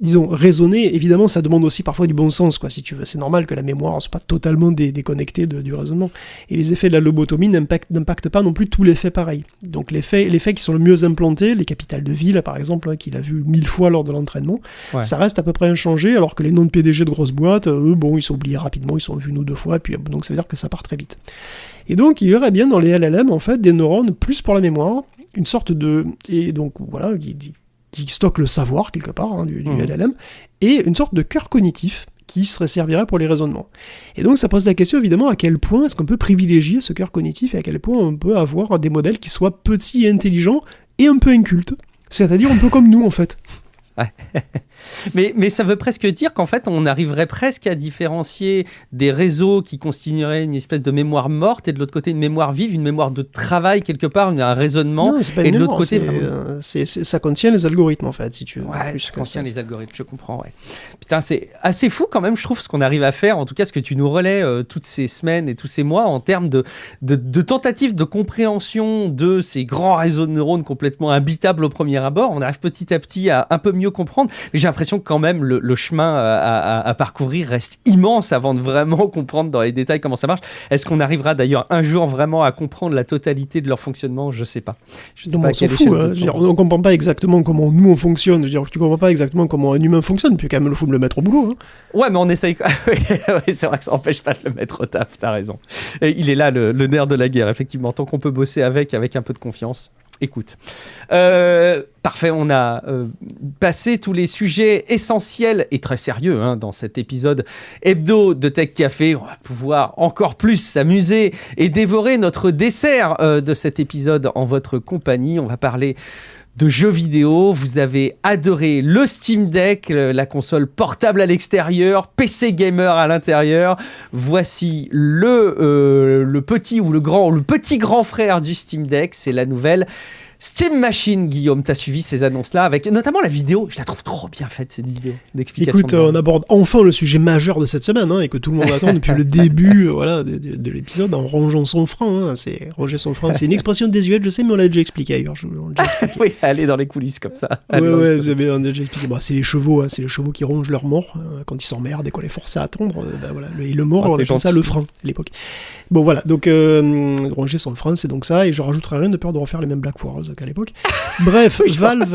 Disons, raisonner, évidemment, ça demande aussi parfois du bon sens, quoi, si tu veux. C'est normal que la mémoire ne soit pas totalement déconnectée du raisonnement. Et les effets de la lobotomie n'impactent pas non plus tous les faits pareils. Donc les faits qui sont le mieux implantés, les capitales de ville, par exemple, hein, qu'il a vu 1000 fois lors de l'entraînement, ça reste à peu près inchangé, alors que les noms de PDG de grosses boîtes, eux, ils sont oubliés rapidement, ils sont vus une ou deux fois, puis donc ça veut dire que ça part très vite. Et donc, il y aurait bien dans les LLM, en fait, des neurones plus pour la mémoire, une sorte de... Et donc, voilà, qui stocke le savoir, quelque part, hein, du LLM, et une sorte de cœur cognitif qui servirait pour les raisonnements. Et donc ça pose la question, évidemment, à quel point est-ce qu'on peut privilégier ce cœur cognitif et à quel point on peut avoir des modèles qui soient petits et intelligents et un peu incultes. C'est-à-dire un peu comme nous, en fait. Ouais. Mais ça veut presque dire qu'en fait, on arriverait presque à différencier des réseaux qui constitueraient une espèce de mémoire morte et de l'autre côté une mémoire vive, une mémoire de travail quelque part, un raisonnement. Non, c'est pas et une de mémoire, l'autre côté, ça contient les algorithmes en fait, si tu veux. Ouais, ça contient les algorithmes, je comprends. Ouais. Putain, c'est assez fou quand même, je trouve, ce qu'on arrive à faire, en tout cas ce que tu nous relais toutes ces semaines et tous ces mois en termes de tentatives de compréhension de ces grands réseaux de neurones complètement imbitables au premier abord. On arrive petit à petit à un peu mieux comprendre, mais j'ai l'impression quand même, le chemin à parcourir reste immense avant de vraiment comprendre dans les détails comment ça marche. Est-ce qu'on arrivera d'ailleurs un jour vraiment à comprendre la totalité de leur fonctionnement? Je sais pas. Je sais non, pas on s'en fout. On ne comprend pas exactement comment nous on fonctionne. Je veux dire, tu comprends pas exactement comment un humain fonctionne, puis quand même, il faut le mettre au boulot. Hein. Ouais, mais on essaye. Oui, c'est vrai que ça n'empêche pas de le mettre au taf, t'as raison. Et il est là, le nerf de la guerre, effectivement. Tant qu'on peut bosser avec un peu de confiance. Écoute, parfait, on a passé tous les sujets essentiels et très sérieux dans cet épisode hebdo de Tech Café. On va pouvoir encore plus s'amuser et dévorer notre dessert de cet épisode en votre compagnie. On va parler de jeux vidéo. Vous avez adoré le Steam Deck, la console portable à l'extérieur, PC gamer à l'intérieur. Voici le petit ou le petit grand frère du Steam Deck, c'est la nouvelle Steam Machine. Guillaume, t'as suivi ces annonces-là avec notamment la vidéo. Je la trouve trop bien faite, cette vidéo d'explication. Écoute, on aborde enfin le sujet majeur de cette semaine et que tout le monde attend depuis le début de l'épisode en rongeant son frein. C'est ronger son frein. C'est une expression désuète, je sais, mais on l'a déjà expliqué ailleurs. Oui, aller dans les coulisses comme ça. Ouais, vous avez déjà expliqué. Bon, c'est les chevaux, c'est les chevaux qui rongent leur mort quand ils s'emmerdent et qu'on les force à attendre. Voilà. Et le mort, on appelle ça le frein à l'époque. Bon voilà, donc ronger son frein, c'est donc ça, et je rajouterai rien de peur de refaire les mêmes Black Wars qu'à l'époque. Bref, Valve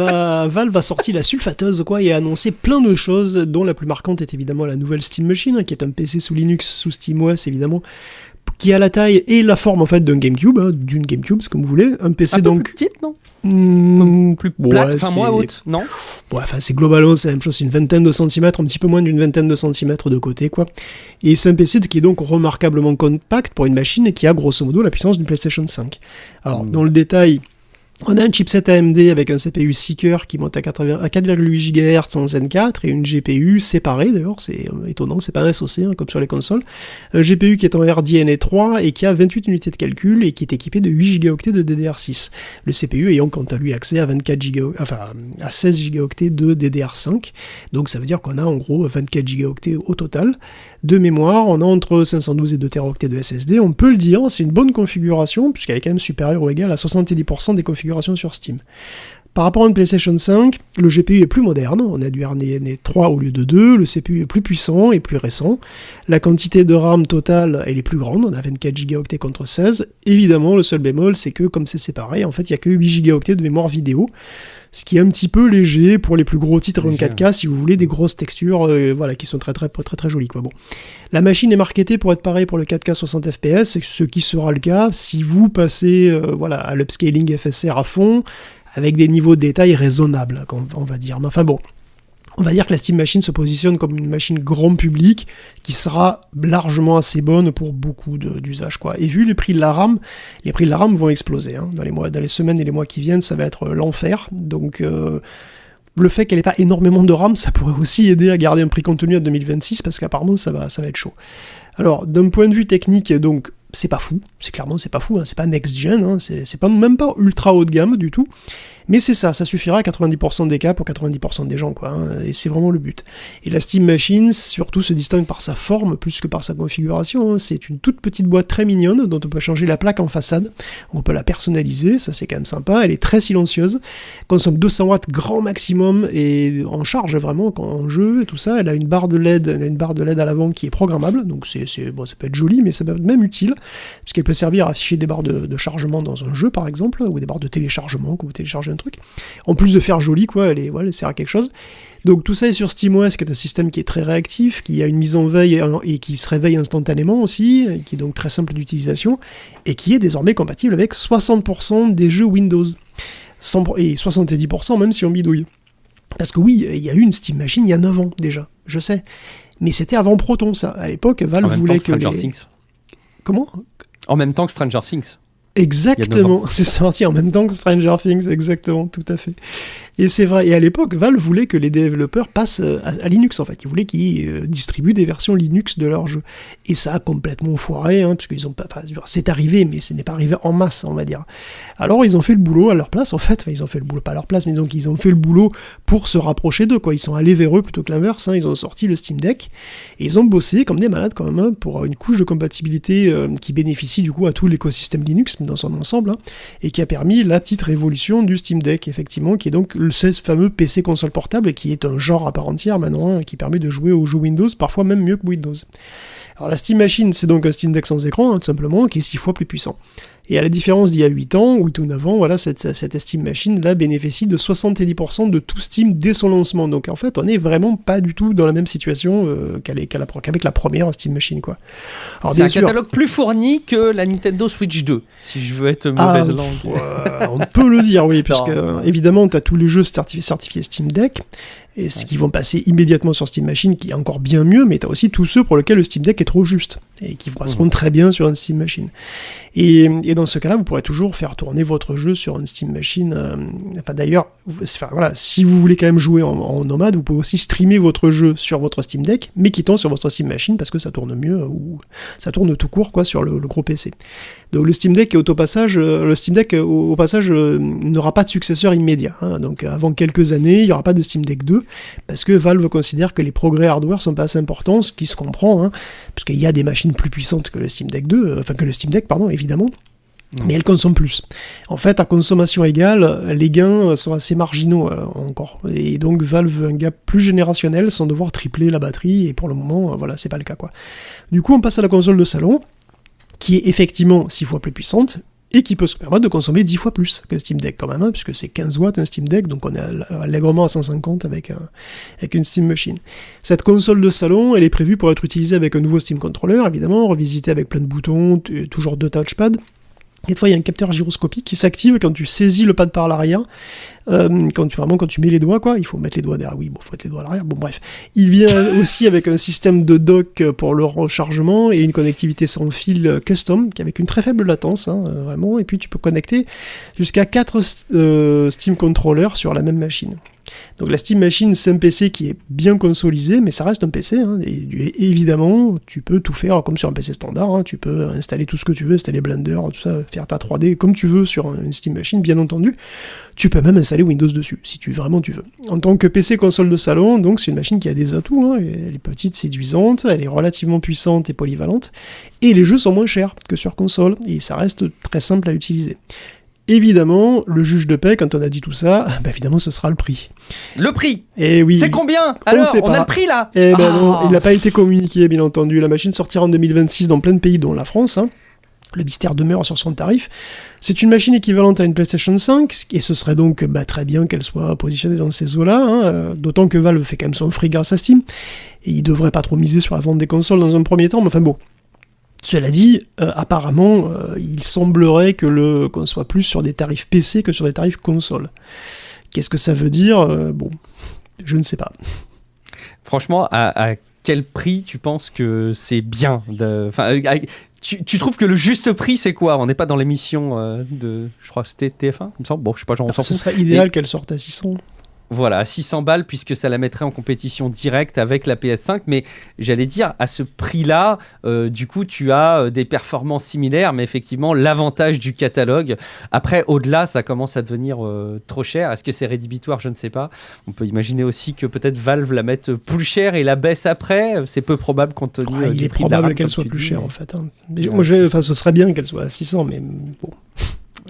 a sorti la sulfateuse et a annoncé plein de choses, dont la plus marquante est évidemment la nouvelle Steam Machine, qui est un PC sous Linux, sous SteamOS évidemment, qui a la taille et la forme en fait d'une GameCube, c'est comme vous voulez, un PC un donc peu plus petite, non? Plus plate, moins haute, non? Ouais, enfin c'est globalement c'est la même chose, c'est une vingtaine de centimètres, un petit peu moins d'une vingtaine de centimètres de côté quoi. Et c'est un PC qui est donc remarquablement compact pour une machine et qui a grosso modo la puissance d'une PlayStation 5. Alors dans le détail, on a un chipset AMD avec un CPU Seeker qui monte à 4,8 GHz en Zen 4 et une GPU séparée d'ailleurs, c'est étonnant, c'est pas un SoC comme sur les consoles. Un GPU qui est en RDNA 3 et qui a 28 unités de calcul et qui est équipé de 8 Go de DDR6. Le CPU ayant quant à lui accès à 16 Go de DDR5. Donc ça veut dire qu'on a en gros 24 Go au total. De mémoire, on a entre 512 et 2 Teraoctets de SSD. On peut le dire, c'est une bonne configuration puisqu'elle est quand même supérieure ou égale à 70% des configurations sur Steam. Par rapport à une PlayStation 5, le GPU est plus moderne, on a du RDNA 3 au lieu de 2, le CPU est plus puissant et plus récent, la quantité de RAM totale elle est plus grande, on a 24 Go contre 16, évidemment le seul bémol c'est que comme c'est séparé, en fait il n'y a que 8 Go de mémoire vidéo, ce qui est un petit peu léger pour les plus gros titres en 4K si vous voulez des grosses textures qui sont très jolies quoi. Bon. La machine est marketée pour être pareil pour le 4K 60 fps, ce qui sera le cas si vous passez à l'upscaling FSR à fond, avec des niveaux de détail raisonnables, on va dire. Mais enfin bon, on va dire que la Steam Machine se positionne comme une machine grand public qui sera largement assez bonne pour beaucoup d'usages, quoi. Et vu les prix de la RAM vont exploser. Dans les semaines et les mois qui viennent, ça va être l'enfer. Donc le fait qu'elle n'ait pas énormément de RAM, ça pourrait aussi aider à garder un prix contenu à 2026, parce qu'apparemment ça va être chaud. Alors, d'un point de vue technique, donc, c'est pas fou, c'est pas fou, c'est pas next-gen, c'est même pas ultra haut de gamme du tout, mais c'est ça suffira à 90% des cas pour 90% des gens, quoi, et c'est vraiment le but. Et la Steam Machine, surtout, se distingue par sa forme, plus que par sa configuration, c'est une toute petite boîte très mignonne, dont on peut changer la plaque en façade, on peut la personnaliser, ça c'est quand même sympa, elle est très silencieuse, consomme 200 watts grand maximum, et en charge vraiment, en jeu, et tout ça, elle a une barre de LED à l'avant qui est programmable, donc bon, ça peut être joli, mais ça peut être même utile, puisqu'elle peut servir à afficher des barres de chargement dans un jeu par exemple, ou des barres de téléchargement quand vous téléchargez un truc. En plus de faire joli, quoi, elle sert à quelque chose. Donc tout ça est sur SteamOS, qui est un système qui est très réactif, qui a une mise en veille et qui se réveille instantanément aussi, et qui est donc très simple d'utilisation, et qui est désormais compatible avec 60% des jeux Windows. Et 70% même si on bidouille. Parce que oui, il y a eu une Steam Machine il y a 9 ans déjà, je sais. Mais c'était avant Proton, ça. À l'époque, Valve voulait que Things. Comment ? En même temps que Stranger Things. Exactement, c'est sorti en même temps que Stranger Things, exactement, tout à fait. Et c'est vrai, et à l'époque, Valve voulait que les développeurs passent à Linux, en fait. Ils voulaient qu'ils distribuent des versions Linux de leurs jeux. Et ça a complètement foiré, puisqu'ils ont pas... Enfin, c'est arrivé, mais ce n'est pas arrivé en masse, on va dire. Alors, ils ont fait le boulot à leur place, en fait. Enfin, ils ont fait le boulot, pas à leur place, mais donc ils ont fait le boulot pour se rapprocher d'eux, quoi. Ils sont allés vers eux plutôt que l'inverse, Ils ont sorti le Steam Deck, et ils ont bossé comme des malades, quand même, pour une couche de compatibilité qui bénéficie, du coup, à tout l'écosystème Linux, dans son ensemble, et qui a permis la petite révolution du Steam Deck, effectivement, qui est donc ce fameux PC console portable qui est un genre à part entière maintenant, qui permet de jouer aux jeux Windows, parfois même mieux que Windows. Alors la Steam Machine, c'est donc un Steam Deck sans écran, tout simplement, qui est 6 fois plus puissant. Et à la différence d'il y a 8 ans, ou tout 9 ans, voilà, cette Steam Machine là bénéficie de 70% de tout Steam dès son lancement. Donc en fait, on n'est vraiment pas du tout dans la même situation qu'avec la première Steam Machine, quoi. Alors, c'est un catalogue plus fourni que la Nintendo Switch 2, si je veux être mauvaise langue. On peut le dire, oui, puisque évidemment, tu as tous les jeux certifiés Steam Deck, et ce qui vont passer immédiatement sur Steam Machine, qui est encore bien mieux, mais tu as aussi tous ceux pour lesquels le Steam Deck est trop juste, et qui passeront très bien sur une Steam Machine. Et dans ce cas-là, vous pourrez toujours faire tourner votre jeu sur une Steam Machine. D'ailleurs, voilà, si vous voulez quand même jouer en nomade, vous pouvez aussi streamer votre jeu sur votre Steam Deck, mais qui tombe sur votre Steam Machine, parce que ça tourne mieux, ou ça tourne tout court, quoi, sur le gros PC. Donc le Steam Deck au passage n'aura pas de successeur immédiat. Donc avant quelques années, il n'y aura pas de Steam Deck 2, parce que Valve considère que les progrès hardware sont pas assez importants, ce qui se comprend, parce qu'il y a des machines plus puissantes que le Steam Deck 2, que le Steam Deck, évidemment. Mais elles consomment plus. En fait, à consommation égale, les gains sont assez marginaux encore. Et donc Valve veut un gap plus générationnel sans devoir tripler la batterie, et pour le moment, c'est pas le cas, quoi. Du coup, on passe à la console de salon, qui est effectivement 6 fois plus puissante, et qui peut se permettre de consommer 10 fois plus que Steam Deck quand même, puisque c'est 15 watts un Steam Deck, donc on est allègrement à 150 avec une Steam Machine. Cette console de salon, elle est prévue pour être utilisée avec un nouveau Steam Controller, évidemment, revisité avec plein de boutons, toujours 2 touchpads. Et fois, il y a un capteur gyroscopique qui s'active quand tu saisis le pad par l'arrière. Quand tu mets les doigts, quoi, il faut mettre les doigts derrière. Oui, faut mettre les doigts à l'arrière. Bon, bref. Il vient aussi avec un système de dock pour le rechargement et une connectivité sans fil custom, avec une très faible latence, vraiment. Et puis, tu peux connecter jusqu'à 4 Steam Controllers sur la même machine. Donc la Steam Machine, c'est un PC qui est bien consolisé, mais ça reste un PC, et évidemment, tu peux tout faire comme sur un PC standard, tu peux installer tout ce que tu veux, installer Blender, tout ça, faire ta 3D comme tu veux sur une Steam Machine, bien entendu. Tu peux même installer Windows dessus, si vraiment tu veux. En tant que PC console de salon, donc c'est une machine qui a des atouts, elle est petite, séduisante, elle est relativement puissante et polyvalente, et les jeux sont moins chers que sur console, et ça reste très simple à utiliser. Évidemment, le juge de paix, quand on a dit tout ça, évidemment, ce sera le prix. Le prix ? Et oui. C'est combien ? Alors, on a le prix là ? Non, il n'a pas été communiqué, bien entendu. La machine sortira en 2026 dans plein de pays, dont la France. Le mystère demeure sur son tarif. C'est une machine équivalente à une PlayStation 5, et ce serait donc très bien qu'elle soit positionnée dans ces eaux-là, d'autant que Valve fait quand même son fric grâce à Steam, et il devrait pas trop miser sur la vente des consoles dans un premier temps, mais enfin bon. Cela dit, apparemment, il semblerait qu'on soit plus sur des tarifs PC que sur des tarifs console. Qu'est-ce que ça veut dire ? Bon, je ne sais pas. Franchement, à quel prix tu penses que c'est bien tu trouves que le juste prix, c'est quoi ? On n'est pas dans l'émission je crois que c'était TF1, il me semble. Bon, je sais pas, j'en s'en fout. Ce serait idéal qu'elle sorte à 600. Voilà, à 600 balles, puisque ça la mettrait en compétition directe avec la PS5. Mais j'allais dire, à ce prix-là, du coup, tu as des performances similaires, mais effectivement, l'avantage du catalogue. Après, au-delà, ça commence à devenir trop cher. Est-ce que c'est rédhibitoire ? Je ne sais pas. On peut imaginer aussi que peut-être Valve la mette plus cher et la baisse après. C'est peu probable compte tenu du prix de la RAM. Il est probable qu'elle soit plus chère, en fait. Moi, ce serait bien qu'elle soit à 600, mais bon...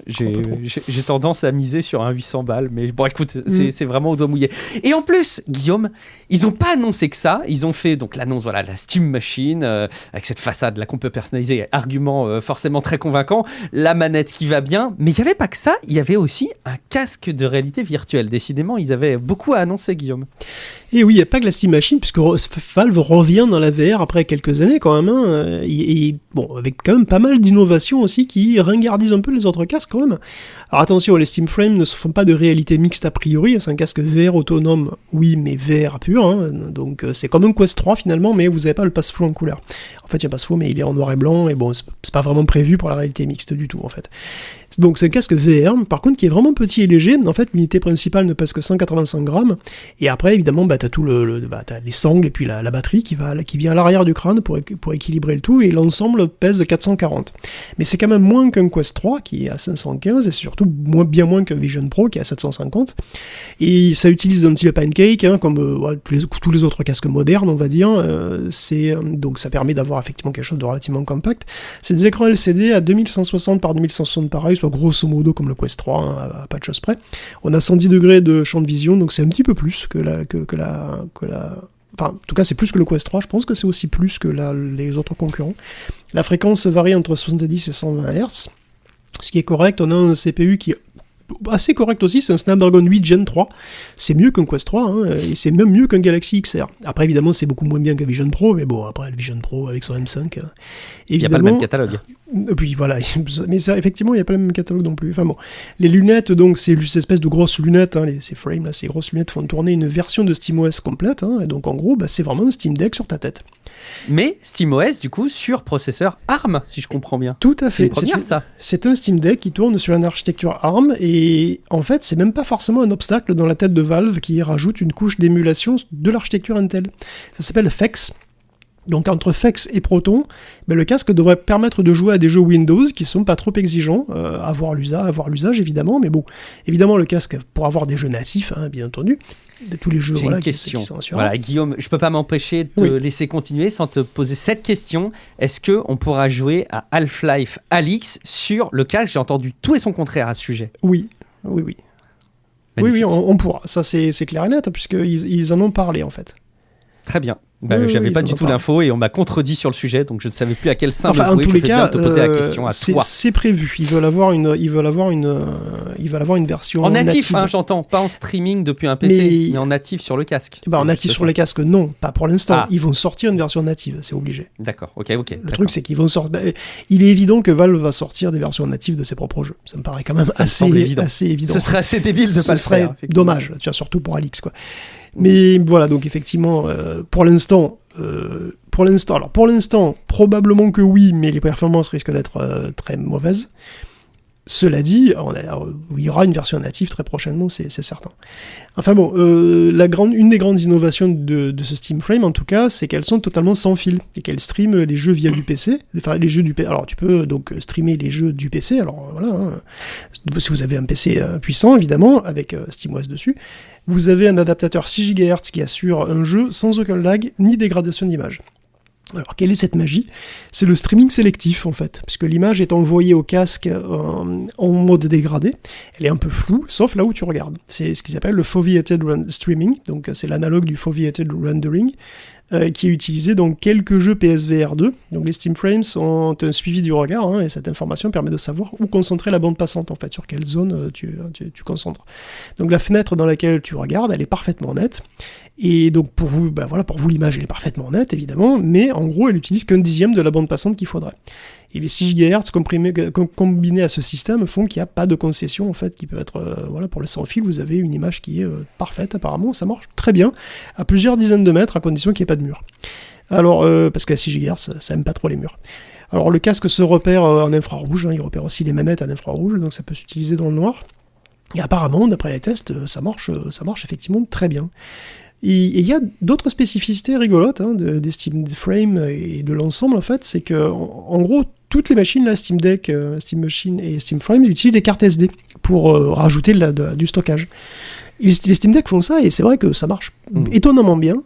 J'ai tendance à miser sur un 800 balles, mais bon, écoute, c'est vraiment au doigt mouillé. Et en plus, Guillaume, ils n'ont pas annoncé que ça. Ils ont fait donc l'annonce, voilà, la Steam Machine, avec cette façade là qu'on peut personnaliser, argument forcément très convaincant, la manette qui va bien. Mais il n'y avait pas que ça, il y avait aussi un casque de réalité virtuelle. Décidément, ils avaient beaucoup à annoncer, Guillaume. Et oui, il n'y a pas que la Steam Machine, puisque Valve revient dans la VR après quelques années quand même, et bon, avec quand même pas mal d'innovations aussi qui ringardisent un peu les autres casques quand même. Alors attention, les Steam Frame ne se font pas de réalité mixte a priori, c'est un casque VR autonome, oui, mais VR pur, donc c'est comme un Quest 3 finalement, mais vous n'avez pas le passe-flow en couleur. En fait, il y a un passe-flow, mais il est en noir et blanc, et bon, c'est pas vraiment prévu pour la réalité mixte du tout en fait. Donc c'est un casque VR, par contre qui est vraiment petit et léger. En fait, l'unité principale ne pèse que 185 grammes. Et après, évidemment, t'as tout t'as les sangles et puis la batterie qui vient à l'arrière du crâne pour équilibrer le tout. Et l'ensemble pèse 440. Mais c'est quand même moins qu'un Quest 3 qui est à 515 et c'est surtout bien moins qu'un Vision Pro qui est à 750. Et ça utilise un petit pancake, comme tous les autres casques modernes, on va dire. Donc ça permet d'avoir effectivement quelque chose de relativement compact. C'est des écrans LCD à 2160 par 2160 pareil. soit grosso modo comme le Quest 3, hein, à pas de choses près. On a 110 degrés de champ de vision, donc c'est un petit peu plus que la... Enfin, en tout cas, c'est plus que le Quest 3, je pense que c'est aussi plus que les autres concurrents. La fréquence varie entre 70 et 120 Hz, ce qui est correct. On a un CPU qui est assez correct aussi, c'est un Snapdragon 8 Gen 3. C'est mieux qu'un Quest 3, hein, et c'est même mieux qu'un Galaxy XR. Après, évidemment, c'est beaucoup moins bien qu'un Vision Pro, mais bon, après, le Vision Pro avec son M5... il n'y a pas le même catalogue. Puis voilà, mais ça, effectivement, il n'y a pas le même catalogue non plus. Enfin bon, les lunettes, donc, c'est ces espèces de grosses lunettes, hein, ces frames, là, ces grosses lunettes font tourner une version de SteamOS complète, hein, et donc en gros, c'est vraiment un Steam Deck sur ta tête. Mais SteamOS, du coup, sur processeur ARM, si je comprends bien. Tout à fait. C'est une première, ça. C'est un Steam Deck qui tourne sur une architecture ARM, et en fait, c'est même pas forcément un obstacle dans la tête de Valve qui rajoute une couche d'émulation de l'architecture Intel. Ça s'appelle FEX. Donc entre FEX et Proton, le casque devrait permettre de jouer à des jeux Windows qui sont pas trop exigeants, avoir l'usage évidemment, mais bon, évidemment le casque pour avoir des jeux natifs, hein, bien entendu, de tous les jeux. J'ai une question. Voilà, Guillaume, je peux pas m'empêcher de te laisser continuer sans te poser cette question. Est-ce qu'on pourra jouer à Half-Life Alyx sur le casque? J'ai entendu tout et son contraire à ce sujet. Oui. Oui, on pourra. Ça c'est clair et net, puisqu'ils en ont parlé en fait. Très bien. J'avais pas du tout l'info et on m'a contredit sur le sujet, donc je ne savais plus à quel sein me vouer. En tous les cas, te poser la question à toi. C'est prévu. Ils veulent avoir une version en natif, native. Hein, j'entends, pas en streaming depuis un PC, mais en natif sur le casque. En natif sur le casque, non, pas pour l'instant. Ils vont sortir une version native, c'est obligé. D'accord, ok. Le truc, c'est qu'ils vont sortir. Il est évident que Valve va sortir des versions natives de ses propres jeux. Ça me paraît quand même assez évident. Ce serait assez débile de pas le faire. Ce serait dommage, surtout pour Alyx, quoi. Mais voilà, donc effectivement, pour l'instant, probablement que oui, mais les performances risquent d'être très mauvaises. Cela dit, il y aura une version native très prochainement, c'est certain. Enfin bon, une des grandes innovations de ce Steam Frame, en tout cas, c'est qu'elles sont totalement sans fil et qu'elles streament les jeux via du PC. Enfin, les jeux du PC. Alors, tu peux donc streamer les jeux du PC. Alors voilà, hein. Si vous avez un PC puissant, évidemment, avec SteamOS dessus. Vous avez un adaptateur 6 GHz qui assure un jeu sans aucun lag ni dégradation d'image. Alors, quelle est cette magie? C'est le streaming sélectif, en fait, puisque l'image est envoyée au casque en mode dégradé. Elle est un peu floue, sauf là où tu regardes. C'est ce qu'ils appellent le foveated streaming, donc c'est l'analogue du foveated rendering, qui est utilisé dans quelques jeux PSVR 2. Donc les Steam Frames ont un suivi du regard, hein, et cette information permet de savoir où concentrer la bande passante, en fait, sur quelle zone tu concentres. Donc la fenêtre dans laquelle tu regardes, elle est parfaitement nette. Et donc pour vous, l'image elle est parfaitement nette évidemment, mais en gros elle utilise qu'un dixième de la bande passante qu'il faudrait. Et les 6 GHz combinés à ce système font qu'il n'y a pas de concession en fait qui peut être pour le sans fil. Vous avez une image qui est parfaite apparemment, ça marche très bien à plusieurs dizaines de mètres à condition qu'il n'y ait pas de mur. Alors parce qu'à 6 GHz ça aime pas trop les murs. Alors le casque se repère en infrarouge, hein, il repère aussi les manettes en infrarouge, donc ça peut s'utiliser dans le noir. Et apparemment d'après les tests ça marche effectivement très bien. Et il y a d'autres spécificités rigolotes des Steam Frame et de l'ensemble en fait, c'est que en gros toutes les machines là, Steam Deck, Steam Machine et Steam Frame utilisent des cartes SD pour rajouter du stockage. Les Steam Deck font ça et c'est vrai que ça marche étonnamment bien.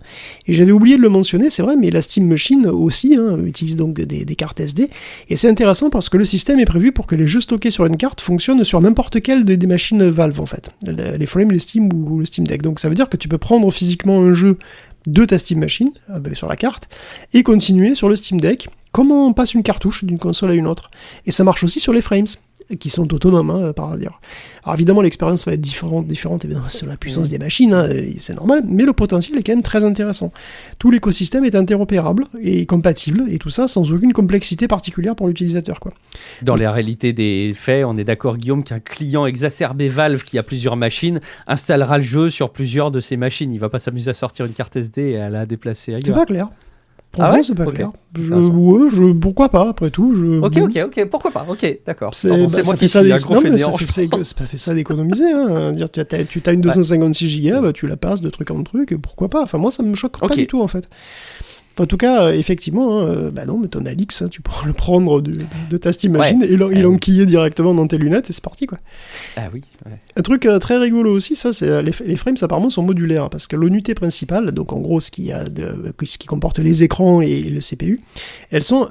Et j'avais oublié de le mentionner, c'est vrai, mais la Steam Machine aussi utilise donc des cartes SD. Et c'est intéressant parce que le système est prévu pour que les jeux stockés sur une carte fonctionnent sur n'importe quelle des machines Valve en fait. Les Frames, les Steam ou le Steam Deck. Donc ça veut dire que tu peux prendre physiquement un jeu de ta Steam Machine sur la carte et continuer sur le Steam Deck comme on passe une cartouche d'une console à une autre. Et ça marche aussi sur les Frames, qui sont autonomes, par ailleurs. Alors évidemment, l'expérience va être différente évidemment, sur la puissance des machines, c'est normal, mais le potentiel est quand même très intéressant. Tout l'écosystème est interopérable et compatible, et tout ça sans aucune complexité particulière pour l'utilisateur, quoi. Dans la réalité des faits, on est d'accord, Guillaume, qu'un client exacerbé Valve qui a plusieurs machines installera le jeu sur plusieurs de ces machines. Il va pas s'amuser à sortir une carte SD et à la déplacer ailleurs. C'est pas clair. Franchement, c'est pas clair. Pourquoi pas, après tout. Ok, pourquoi pas, ok, d'accord. C'est moi qui suis un gros fainéant. C'est pas fait ça d'économiser. Dire, tu as une 256 Go, tu la passes de truc en truc, pourquoi pas. Enfin, moi, ça me choque pas du tout, en fait. En tout cas, effectivement, non, mais ton Alix, tu pourras le prendre de ta Steam Machine et l'enquiller directement dans tes lunettes et c'est parti, quoi. Ah oui. Ouais. Un truc très rigolo aussi, ça, c'est les frames apparemment sont modulaires parce que l'unité principale, donc en gros ce qui comporte les écrans et le CPU, elles sont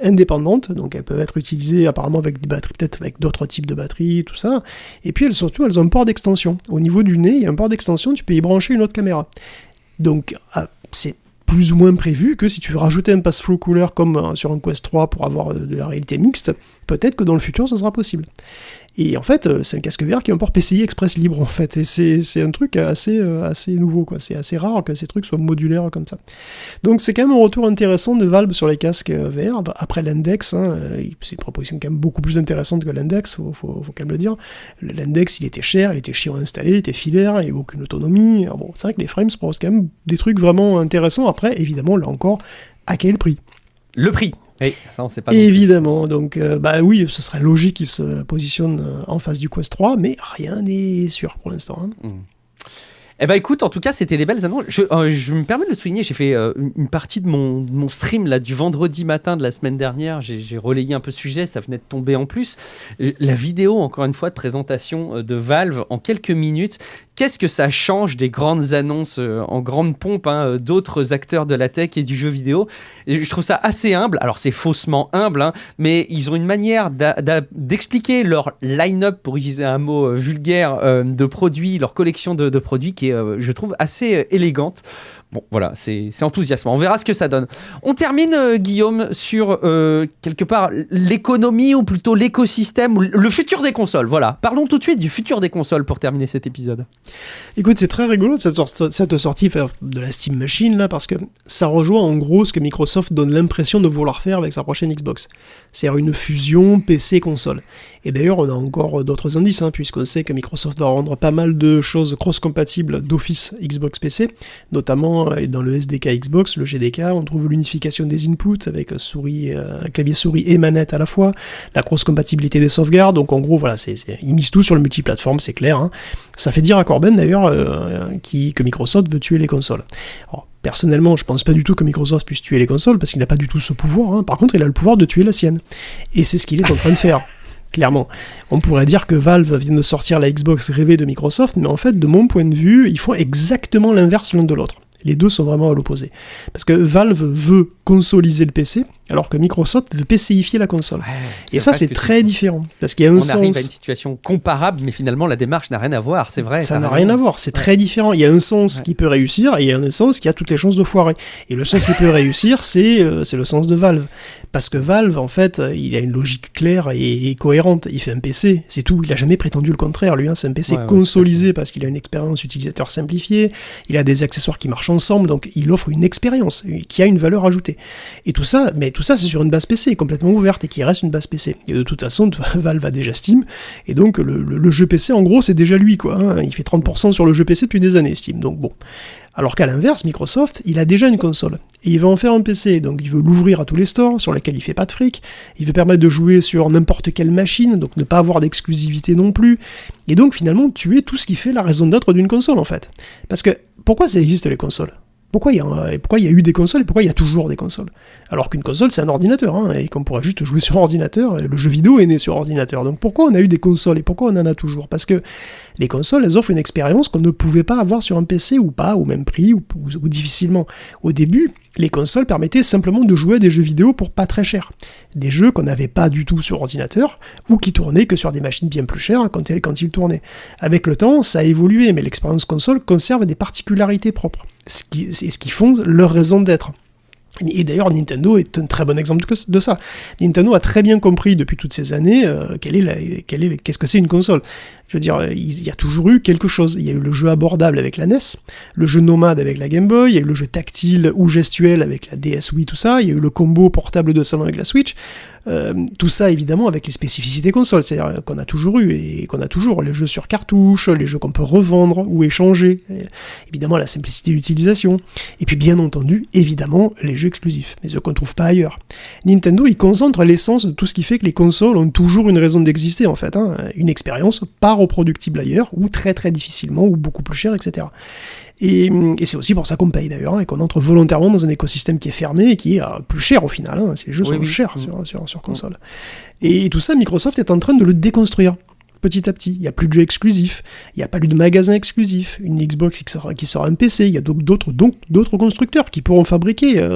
indépendantes, donc elles peuvent être utilisées apparemment avec des batteries, peut-être avec d'autres types de batteries, tout ça. Et puis elles ont un port d'extension. Au niveau du nez, il y a un port d'extension, tu peux y brancher une autre caméra. Donc c'est plus ou moins prévu que si tu veux rajouter un pass-flow couleur comme sur un Quest 3 pour avoir de la réalité mixte, peut-être que dans le futur ça sera possible. Et en fait, c'est un casque VR qui a un port PCI Express libre en fait, et c'est un truc assez nouveau, quoi. C'est assez rare que ces trucs soient modulaires comme ça. Donc c'est quand même un retour intéressant de Valve sur les casques VR, après l'Index, c'est une proposition quand même beaucoup plus intéressante que l'Index, faut quand même le dire. L'Index, il était cher, il était chiant à installer, il était filaire, il n'y avait aucune autonomie. Alors bon, c'est vrai que les frames proposent quand même des trucs vraiment intéressants. Après, évidemment, là encore, à quel prix ? Le prix. Oui, ça on sait pas. Évidemment, donc oui, ce serait logique qu'il se positionne en face du Quest 3, mais rien n'est sûr pour l'instant. Hein. Eh ben écoute, en tout cas, c'était des belles annonces. Je me permets de le souligner, j'ai fait une partie de mon stream là, du vendredi matin de la semaine dernière. J'ai relayé un peu ce sujet, ça venait de tomber en plus. La vidéo, encore une fois, de présentation de Valve en quelques minutes. Qu'est-ce que ça change des grandes annonces en grande pompe d'autres acteurs de la tech et du jeu vidéo. Et je trouve ça assez humble. Alors c'est faussement humble, mais ils ont une manière d'expliquer leur line-up, pour utiliser un mot vulgaire, de produits, leur collection de produits qui est, je trouve, assez élégante. Bon, voilà, c'est enthousiasmant. On verra ce que ça donne. On termine, Guillaume, sur quelque part l'économie ou plutôt l'écosystème, ou le futur des consoles. Voilà, parlons tout de suite du futur des consoles pour terminer cet épisode. Écoute, c'est très rigolo cette sortie de la Steam Machine là, parce que ça rejoint en gros ce que Microsoft donne l'impression de vouloir faire avec sa prochaine Xbox. C'est-à-dire une fusion PC-console. Et d'ailleurs, on a encore d'autres indices, puisqu'on sait que Microsoft va rendre pas mal de choses cross-compatibles d'Office Xbox PC, notamment dans le SDK Xbox, le GDK, on trouve l'unification des inputs avec clavier souris et manette à la fois, la cross-compatibilité des sauvegardes, donc en gros, voilà, ils misent tout sur le multiplateforme, c'est clair. Ça fait dire à Corben, d'ailleurs, que Microsoft veut tuer les consoles. Alors, personnellement, je pense pas du tout que Microsoft puisse tuer les consoles, parce qu'il n'a pas du tout ce pouvoir. Par contre, il a le pouvoir de tuer la sienne. Et c'est ce qu'il est en train de faire. Clairement. On pourrait dire que Valve vient de sortir la Xbox rêvée de Microsoft, mais en fait, de mon point de vue, ils font exactement l'inverse l'un de l'autre. Les deux sont vraiment à l'opposé. Parce que Valve veut consoliser le PC, alors que Microsoft veut PCifier la console. Ouais, et ça, c'est très différent. Parce qu'il y a on arrive à une situation comparable, mais finalement, la démarche n'a rien à voir, c'est vrai. Ça n'a rien à voir, c'est très différent. Il y a un sens qui peut réussir, et il y a un sens qui a toutes les chances de foirer. Et le sens qui peut réussir, c'est le sens de Valve. Parce que Valve, en fait, il a une logique claire et cohérente. Il fait un PC, c'est tout. Il a jamais prétendu le contraire. Lui, c'est un PC consolisé parce qu'il a une expérience utilisateur simplifiée. Il a des accessoires qui marchent ensemble, donc il offre une expérience qui a une valeur ajoutée. Et tout ça, c'est sur une base PC complètement ouverte et qui reste une base PC. Et de toute façon, Valve a déjà Steam, et donc le jeu PC, en gros, c'est déjà lui, quoi. Il fait 30% sur le jeu PC depuis des années, Steam. Donc bon. Alors qu'à l'inverse, Microsoft, il a déjà une console. Et il va en faire un PC, donc il veut l'ouvrir à tous les stores, sur lesquels il fait pas de fric. Il veut permettre de jouer sur n'importe quelle machine, donc ne pas avoir d'exclusivité non plus. Et donc finalement, tuer tout ce qui fait la raison d'être d'une console, en fait. Parce que, pourquoi ça existe les consoles ? Pourquoi il y a eu des consoles et pourquoi il y a toujours des consoles ? Alors qu'une console, c'est un ordinateur, et qu'on pourrait juste jouer sur ordinateur, et le jeu vidéo est né sur ordinateur. Donc pourquoi on a eu des consoles et pourquoi on en a toujours ? Parce que les consoles, elles offrent une expérience qu'on ne pouvait pas avoir sur un PC, ou pas, au même prix, ou difficilement. Au début, les consoles permettaient simplement de jouer à des jeux vidéo pour pas très cher. Des jeux qu'on n'avait pas du tout sur ordinateur, ou qui tournaient que sur des machines bien plus chères quand ils tournaient. Avec le temps, ça a évolué, mais l'expérience console conserve des particularités propres. Ce qui font leur raison d'être. Et d'ailleurs, Nintendo est un très bon exemple de ça. Nintendo a très bien compris depuis toutes ces années qu'est-ce que c'est une console. Je veux dire, il y a toujours eu quelque chose. Il y a eu le jeu abordable avec la NES, le jeu nomade avec la Game Boy, il y a eu le jeu tactile ou gestuel avec la DS Wii, tout ça. Il y a eu le combo portable de salon avec la Switch. Tout ça, évidemment, avec les spécificités console. C'est-à-dire qu'on a toujours eu, et qu'on a toujours les jeux sur cartouche, les jeux qu'on peut revendre ou échanger. Évidemment, la simplicité d'utilisation. Et puis, bien entendu, évidemment, les jeux exclusifs, les jeux qu'on ne trouve pas ailleurs. Nintendo, il concentre l'essence de tout ce qui fait que les consoles ont toujours une raison d'exister, en fait. Une expérience pas reproductible ailleurs, ou très très difficilement, ou beaucoup plus cher, etc. Et c'est aussi pour ça qu'on paye d'ailleurs, et qu'on entre volontairement dans un écosystème qui est fermé et qui est plus cher au final. Les jeux sont chers sur console. Et tout ça, Microsoft est en train de le déconstruire. Petit à petit, il n'y a plus de jeux exclusifs, il n'y a pas plus de magasins exclusifs, une Xbox qui sort un PC, il y a donc d'autres constructeurs qui pourront fabriquer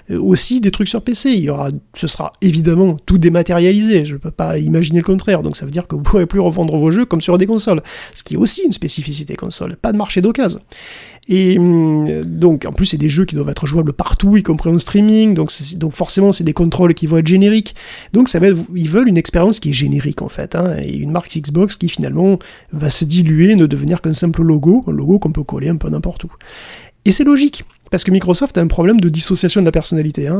aussi des trucs sur PC. Ce sera évidemment tout dématérialisé, je ne peux pas imaginer le contraire, donc ça veut dire que vous ne pourrez plus revendre vos jeux comme sur des consoles, ce qui est aussi une spécificité console, pas de marché d'occasion. Et donc, en plus, c'est des jeux qui doivent être jouables partout, y compris en streaming, donc forcément, c'est des contrôles qui vont être génériques. Donc, ils veulent une expérience qui est générique, en fait, et une marque Xbox qui, finalement, va se diluer, ne devenir qu'un simple logo, un logo qu'on peut coller un peu n'importe où. Et c'est logique, parce que Microsoft a un problème de dissociation de la personnalité.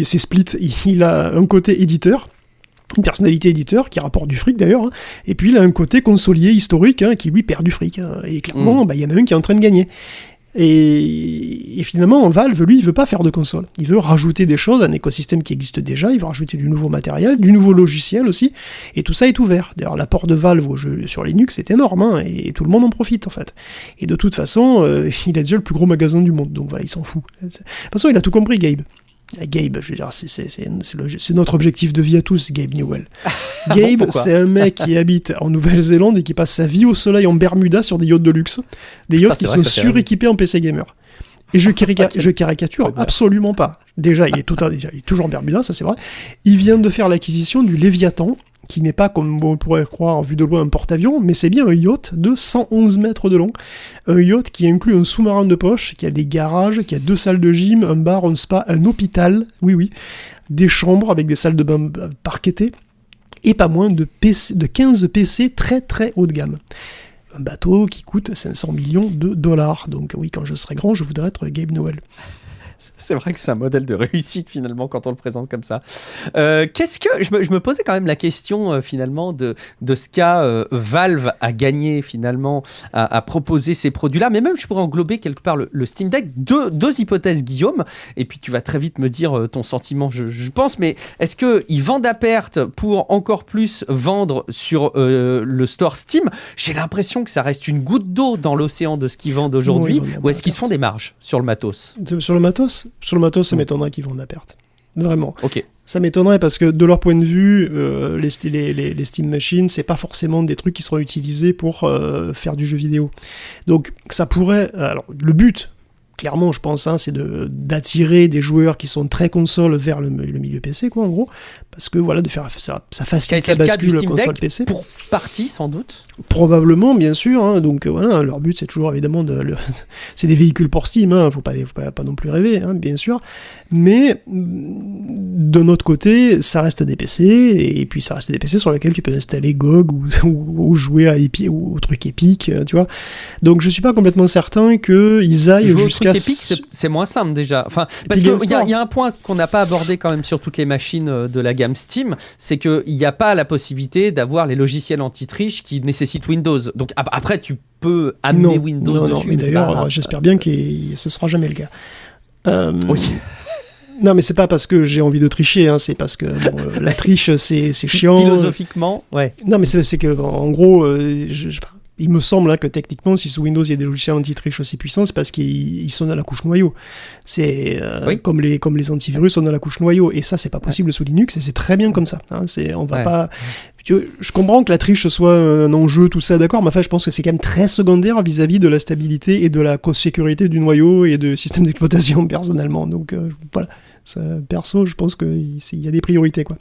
C'est split, il a un côté éditeur, une personnalité éditeur qui rapporte du fric d'ailleurs, et puis il a un côté consolier historique qui lui perd du fric, et clairement il y en a un qui est en train de gagner. Et finalement Valve lui il veut pas faire de console, il veut rajouter des choses, un écosystème qui existe déjà, il veut rajouter du nouveau matériel, du nouveau logiciel aussi, et tout ça est ouvert. D'ailleurs l'apport de Valve aux jeux sur Linux est énorme, et tout le monde en profite en fait. Et de toute façon il a déjà le plus gros magasin du monde, donc voilà, il s'en fout. De toute façon il a tout compris, Gabe, je veux dire, c'est notre objectif de vie à tous, Gabe Newell. Gabe, c'est un mec qui habite en Nouvelle-Zélande et qui passe sa vie au soleil en Bermuda sur des yachts de luxe. Des yachts qui sont suréquipés en PC Gamer. Et je caricature absolument pas. Déjà, il est toujours en Bermuda, ça c'est vrai. Il vient de faire l'acquisition du Léviathan, qui n'est pas, comme on pourrait croire, vu de loin, un porte-avions, mais c'est bien un yacht de 111 mètres de long. Un yacht qui inclut un sous-marin de poche, qui a des garages, qui a 2 salles de gym, un bar, un spa, un hôpital, oui, des chambres avec des salles de bain parquetées, et pas moins de 15 PC très très haut de gamme. Un bateau qui coûte 500 millions de dollars. Donc oui, quand je serai grand, je voudrais être Gabe Newell. C'est vrai que c'est un modèle de réussite finalement quand on le présente comme ça. Je me posais quand même la question finalement de ce qu'a Valve à gagner finalement à proposer ces produits-là, mais même je pourrais englober quelque part le Steam Deck. Deux hypothèses, Guillaume, et puis tu vas très vite me dire ton sentiment, je pense, mais est-ce qu'ils vendent à perte pour encore plus vendre sur le store Steam? J'ai l'impression que ça reste une goutte d'eau dans l'océan de ce qu'ils vendent aujourd'hui, ou est-ce qu'ils se font des marges sur le matos? Sur le matos, ça m'étonnerait qu'ils vendent à perte. Vraiment. Ok. Ça m'étonnerait parce que de leur point de vue, les Steam Machines, c'est pas forcément des trucs qui seront utilisés pour faire du jeu vidéo. Donc ça pourrait... Alors le but, clairement, je pense, c'est d'attirer des joueurs qui sont très consoles vers le milieu PC, quoi, en gros. Parce que voilà, de faire ça facilite la bascule console PC. Pour partie, sans doute. Probablement, bien sûr. Donc voilà, leur but, c'est toujours évidemment c'est des véhicules pour Steam. Faut pas non plus rêver, bien sûr. Mais d'un autre côté, ça reste des PC, et puis ça reste des PC sur lesquels tu peux installer GOG ou jouer à au truc Epic, tu vois. Donc je suis pas complètement certain qu'ils aillent jusqu'à... Epic, c'est moins simple déjà. Enfin, parce qu'il y a un point qu'on n'a pas abordé quand même sur toutes les machines de la gamme Steam, c'est qu'il n'y a pas la possibilité d'avoir les logiciels anti-triche qui nécessitent Windows. Donc après, tu peux amener Windows dessus. Mais d'ailleurs, j'espère bien que ce sera jamais le cas. Oui. Non, mais c'est pas parce que j'ai envie de tricher, c'est parce que la triche, c'est chiant. Philosophiquement, ouais. Non, mais c'est que, en gros, il me semble que techniquement, si sous Windows il y a des logiciels anti-triche aussi puissants, c'est parce qu'ils sont dans la couche noyau. C'est comme les antivirus sont dans la couche noyau, et ça, c'est pas possible sous Linux, et c'est très bien comme ça. On va pas. Je comprends que la triche soit un enjeu, tout ça, d'accord, mais enfin, je pense que c'est quand même très secondaire vis-à-vis de la stabilité et de la sécurité du noyau et de système d'exploitation personnellement. Donc voilà. Perso, je pense qu'il y a des priorités, quoi.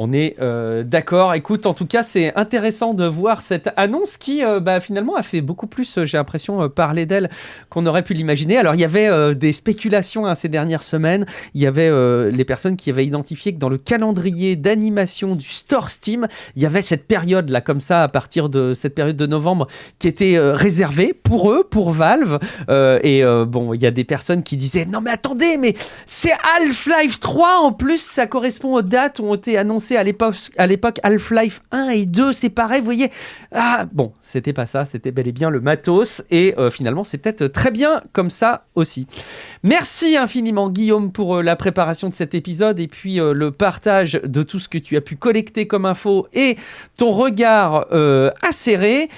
On est d'accord. Écoute, en tout cas, c'est intéressant de voir cette annonce qui, finalement, a fait beaucoup plus, j'ai l'impression, parler d'elle qu'on aurait pu l'imaginer. Alors, il y avait des spéculations ces dernières semaines. Il y avait les personnes qui avaient identifié que dans le calendrier d'animation du Store Steam, il y avait cette période-là, comme ça, à partir de cette période de novembre, qui était réservée pour eux, pour Valve. Il y a des personnes qui disaient « Non, mais attendez, mais c'est Half-Life 3, en plus, ça correspond aux dates où ont été annoncées pensé à l'époque Half-Life 1 et 2, c'est pareil, vous voyez. Ah, bon, c'était pas ça, c'était bel et bien le matos, et finalement, c'est peut-être très bien comme ça aussi. Merci infiniment, Guillaume, pour la préparation de cet épisode, et puis le partage de tout ce que tu as pu collecter comme info, et ton regard acéré.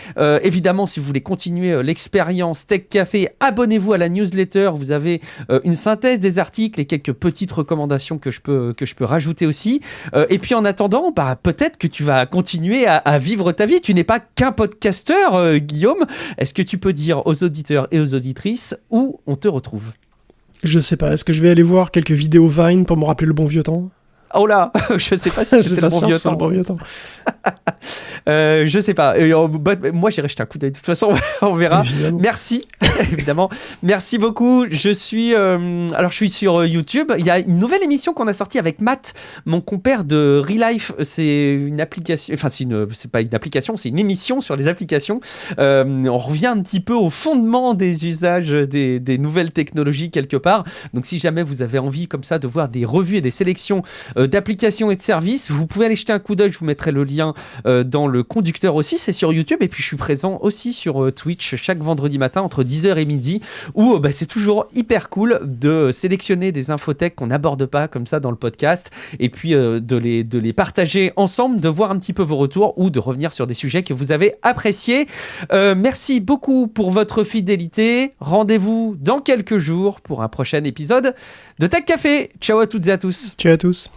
Évidemment, si vous voulez continuer l'expérience Tech Café, abonnez-vous à la newsletter, vous avez une synthèse des articles et quelques petites recommandations que je peux rajouter aussi. Et puis en attendant, peut-être que tu vas continuer à vivre ta vie. Tu n'es pas qu'un podcasteur, Guillaume. Est-ce que tu peux dire aux auditeurs et aux auditrices où on te retrouve ? Je sais pas, est-ce que je vais aller voir quelques vidéos Vine pour me rappeler le bon vieux temps ? Oh là, je sais pas si c'est le bon vieux temps. Je sais pas. Moi, j'irai jeter un coup d'œil. De toute façon, on verra. Évidemment. Merci, évidemment. Merci beaucoup. Je suis sur YouTube. Il y a une nouvelle émission qu'on a sortie avec Matt, mon compère de Relife. C'est une application. Enfin, c'est pas une application, c'est une émission sur les applications. On revient un petit peu au fondement des usages des nouvelles technologies quelque part. Donc, si jamais vous avez envie comme ça de voir des revues et des sélections d'applications et de services, vous pouvez aller jeter un coup d'œil. Je vous mettrai le lien dans le conducteur aussi, c'est sur YouTube, et puis je suis présent aussi sur Twitch chaque vendredi matin entre 10h et midi, où c'est toujours hyper cool de sélectionner des infotech qu'on n'aborde pas comme ça dans le podcast, et puis de les partager ensemble, de voir un petit peu vos retours, ou de revenir sur des sujets que vous avez appréciés. Merci beaucoup pour votre fidélité. Rendez-vous dans quelques jours pour un prochain épisode de Tech Café. Ciao à toutes et à tous. Ciao à tous.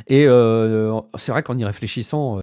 Et c'est vrai qu'en y réfléchissant,